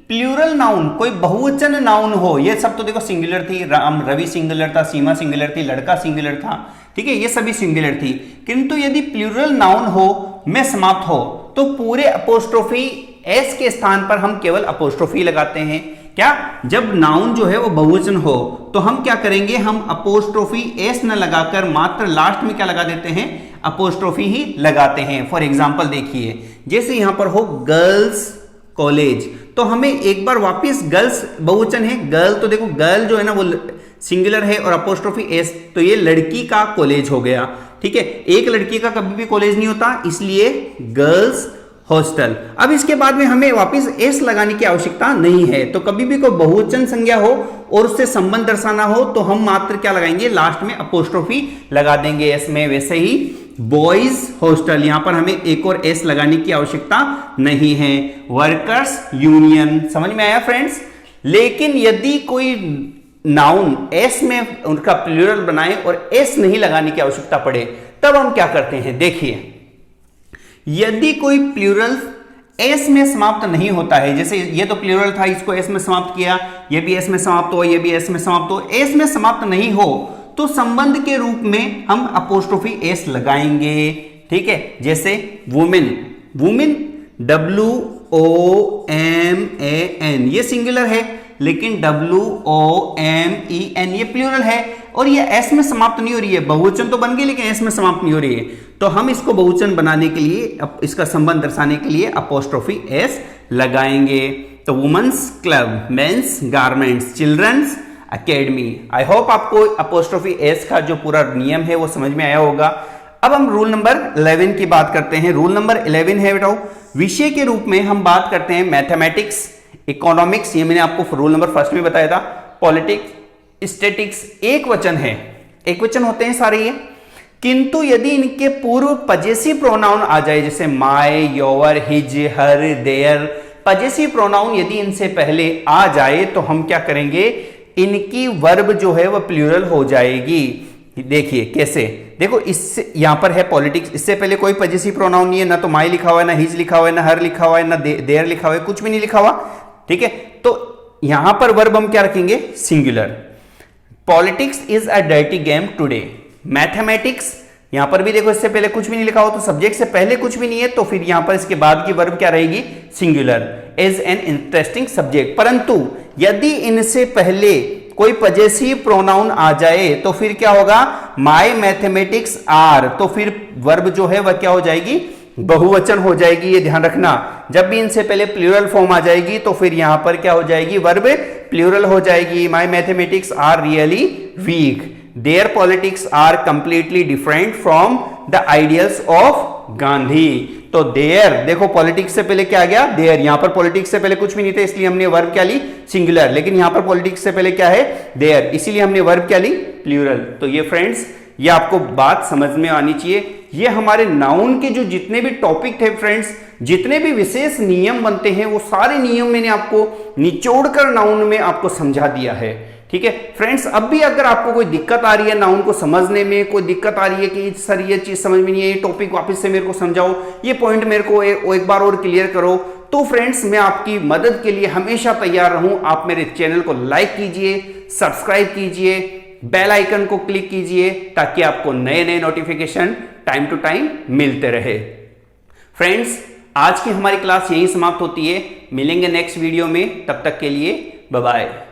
प्लूरल नाउन, कोई बहुवचन नाउन हो, ये सब तो देखो सिंगुलर थी, राम रवि सिंगुलर था, सीमा सिंगुलर थी, लड़का सिंगुलर था, ठीक है, ये सभी सिंगुलर थी। किंतु यदि प्लूरल नाउन हो में समाप्त हो, तो पूरे अपोस्ट्रोफी एस के स्थान पर हम केवल अपोस्ट्रोफी लगाते हैं। क्या, जब नाउन जो है वो बहुवचन हो तो हम क्या करेंगे, हम अपोस्ट्रोफी एस न लगाकर मात्र लास्ट में क्या लगा देते हैं, अपोस्ट्रोफी ही लगाते हैं। फॉर एग्जाम्पल देखिए, जैसे यहां पर हो गर्ल्स कॉलेज, तो हमें एक बार वापस गर्ल्स बहुवचन है, गर्ल, तो देखो गर्ल जो है ना वो सिंगुलर है और अपोस्ट्रोफी एस, तो ये लड़की का कॉलेज हो गया। ठीक है, एक लड़की का कभी भी कॉलेज नहीं होता, इसलिए गर्ल्स हॉस्टल। अब इसके बाद में हमें वापस एस लगाने की आवश्यकता नहीं है, तो कभी भी कोई बहुवचन संज्ञा हो और उससे संबंध दर्शाना हो तो हम मात्र क्या लगाएंगे, लास्ट में अपोस्ट्रोफी लगा देंगे एस में। वैसे ही बॉयज हॉस्टल, यहां पर हमें एक और एस लगाने की आवश्यकता नहीं है। वर्कर्स यूनियन, समझ में आया फ्रेंड्स। लेकिन यदि कोई नाउन एस में उनका प्लूरल बनाए और एस नहीं लगाने की आवश्यकता पड़े, तब हम क्या करते हैं, देखिए, यदि कोई प्लूरल एस में समाप्त नहीं होता है, जैसे ये तो प्लूरल था, इसको एस में समाप्त किया, ये भी एस में समाप्त हो, ये भी एस में समाप्त हो, एस में समाप्त नहीं हो तो संबंध के रूप में हम अपोस्ट्रोफी एस लगाएंगे। ठीक है, जैसे वुमेन, वुमेन WOMAN, ये सिंगुलर है, लेकिन WOMEN ये प्लूरल है और ये एस में समाप्त नहीं हो रही है, बहुवचन तो बन गई लेकिन एस में समाप्त नहीं हो रही है, तो हम इसको बहुवचन बनाने के लिए, इसका संबंध दर्शाने के लिए अपोस्ट्रोफी एस लगाएंगे। तो women's club, men's garments, children's academy. I hope आपको अपोस्ट्रोफी एस का जो पूरा नियम है वो समझ में आया होगा। अब हम रूल नंबर 11 की बात करते हैं। रूल नंबर 11 है बेटा, विषय के रूप में हम बात करते हैं मैथमेटिक्स, इकोनॉमिक्स, ये मैंने आपको रूल नंबर 1 में बताया था, पॉलिटिक्स, स्टैटिक्स, एक वचन है, एक वचन होते हैं सारे ये, किंतु यदि इनके पूर्व पजेसिव प्रोनाउन आ जाए, जैसे my, your, his, her, their, possessive pronoun यदि इनसे पहले आ जाए तो हम क्या करेंगे, इनकी वर्ब जो है वह प्लूरल हो जाएगी। देखिए कैसे, देखो इससे यहां पर है पॉलिटिक्स, इससे पहले कोई पजेसिव प्रोनाउन नहीं है, ना तो माई लिखा हुआ है, ना हिज लिखा हुआ है, ना हर लिखा हुआ है, ना देयर लिखा हुआ है, कुछ भी नहीं लिखा हुआ। ठीक है, तो यहां पर वर्ब हम क्या रखेंगे, singular. Politics is a dirty game today. Mathematics, यहां पर भी देखो इससे पहले कुछ भी नहीं लिखा हो, तो सब्जेक्ट से पहले कुछ भी नहीं है, तो फिर यहां पर इसके बाद की वर्ब क्या रहेगी, singular, is an interesting subject. परंतु यदि इनसे पहले कोई पजेसिव प्रोनाउन आ जाए तो फिर क्या होगा, माय मैथमेटिक्स आर, तो फिर वर्ब जो है वह क्या हो जाएगी, बहुवचन हो जाएगी। ये ध्यान रखना, जब भी इनसे पहले प्लूरल फॉर्म आ जाएगी तो फिर यहां पर क्या हो जाएगी, वर्ब प्लूरल हो जाएगी। My mathematics are really weak, their politics are completely different from the ideals of Gandhi. तो देयर, देखो पॉलिटिक्स से पहले क्या आ गया, देयर, यहां पर पॉलिटिक्स से पहले कुछ भी नहीं था, इसलिए हमने वर्ब क्या ली, सिंगुलर, लेकिन यहां पर पॉलिटिक्स से पहले क्या है, देयर, इसीलिए हमने वर्ब क्या ली, प्लूरल। तो ये फ्रेंड्स, ये आपको बात समझ में आनी चाहिए। ये हमारे नाउन के जो जितने भी टॉपिक थे फ्रेंड्स, जितने भी विशेष नियम बनते हैं, वो सारे नियम मैंने आपको निचोड़कर नाउन में आपको समझा दिया है। ठीक है फ्रेंड्स, अब भी अगर आपको कोई दिक्कत आ रही है नाउन को समझने में, कोई दिक्कत आ रही है कि सर ये चीज समझ में नहीं है, ये टॉपिक वापस से मेरे को समझाओ, ये पॉइंट मेरे को एक बार और क्लियर करो, तो फ्रेंड्स मैं आपकी मदद के लिए हमेशा तैयार रहूं। आप मेरे चैनल को लाइक कीजिए, सब्सक्राइब कीजिए, बेल आइकन को क्लिक कीजिए, ताकि आपको नए नए नोटिफिकेशन टाइम टू टाइम मिलते रहे। फ्रेंड्स, आज की हमारी क्लास यहीं समाप्त होती है, मिलेंगे नेक्स्ट वीडियो में, तब तक के लिए बाय बाय।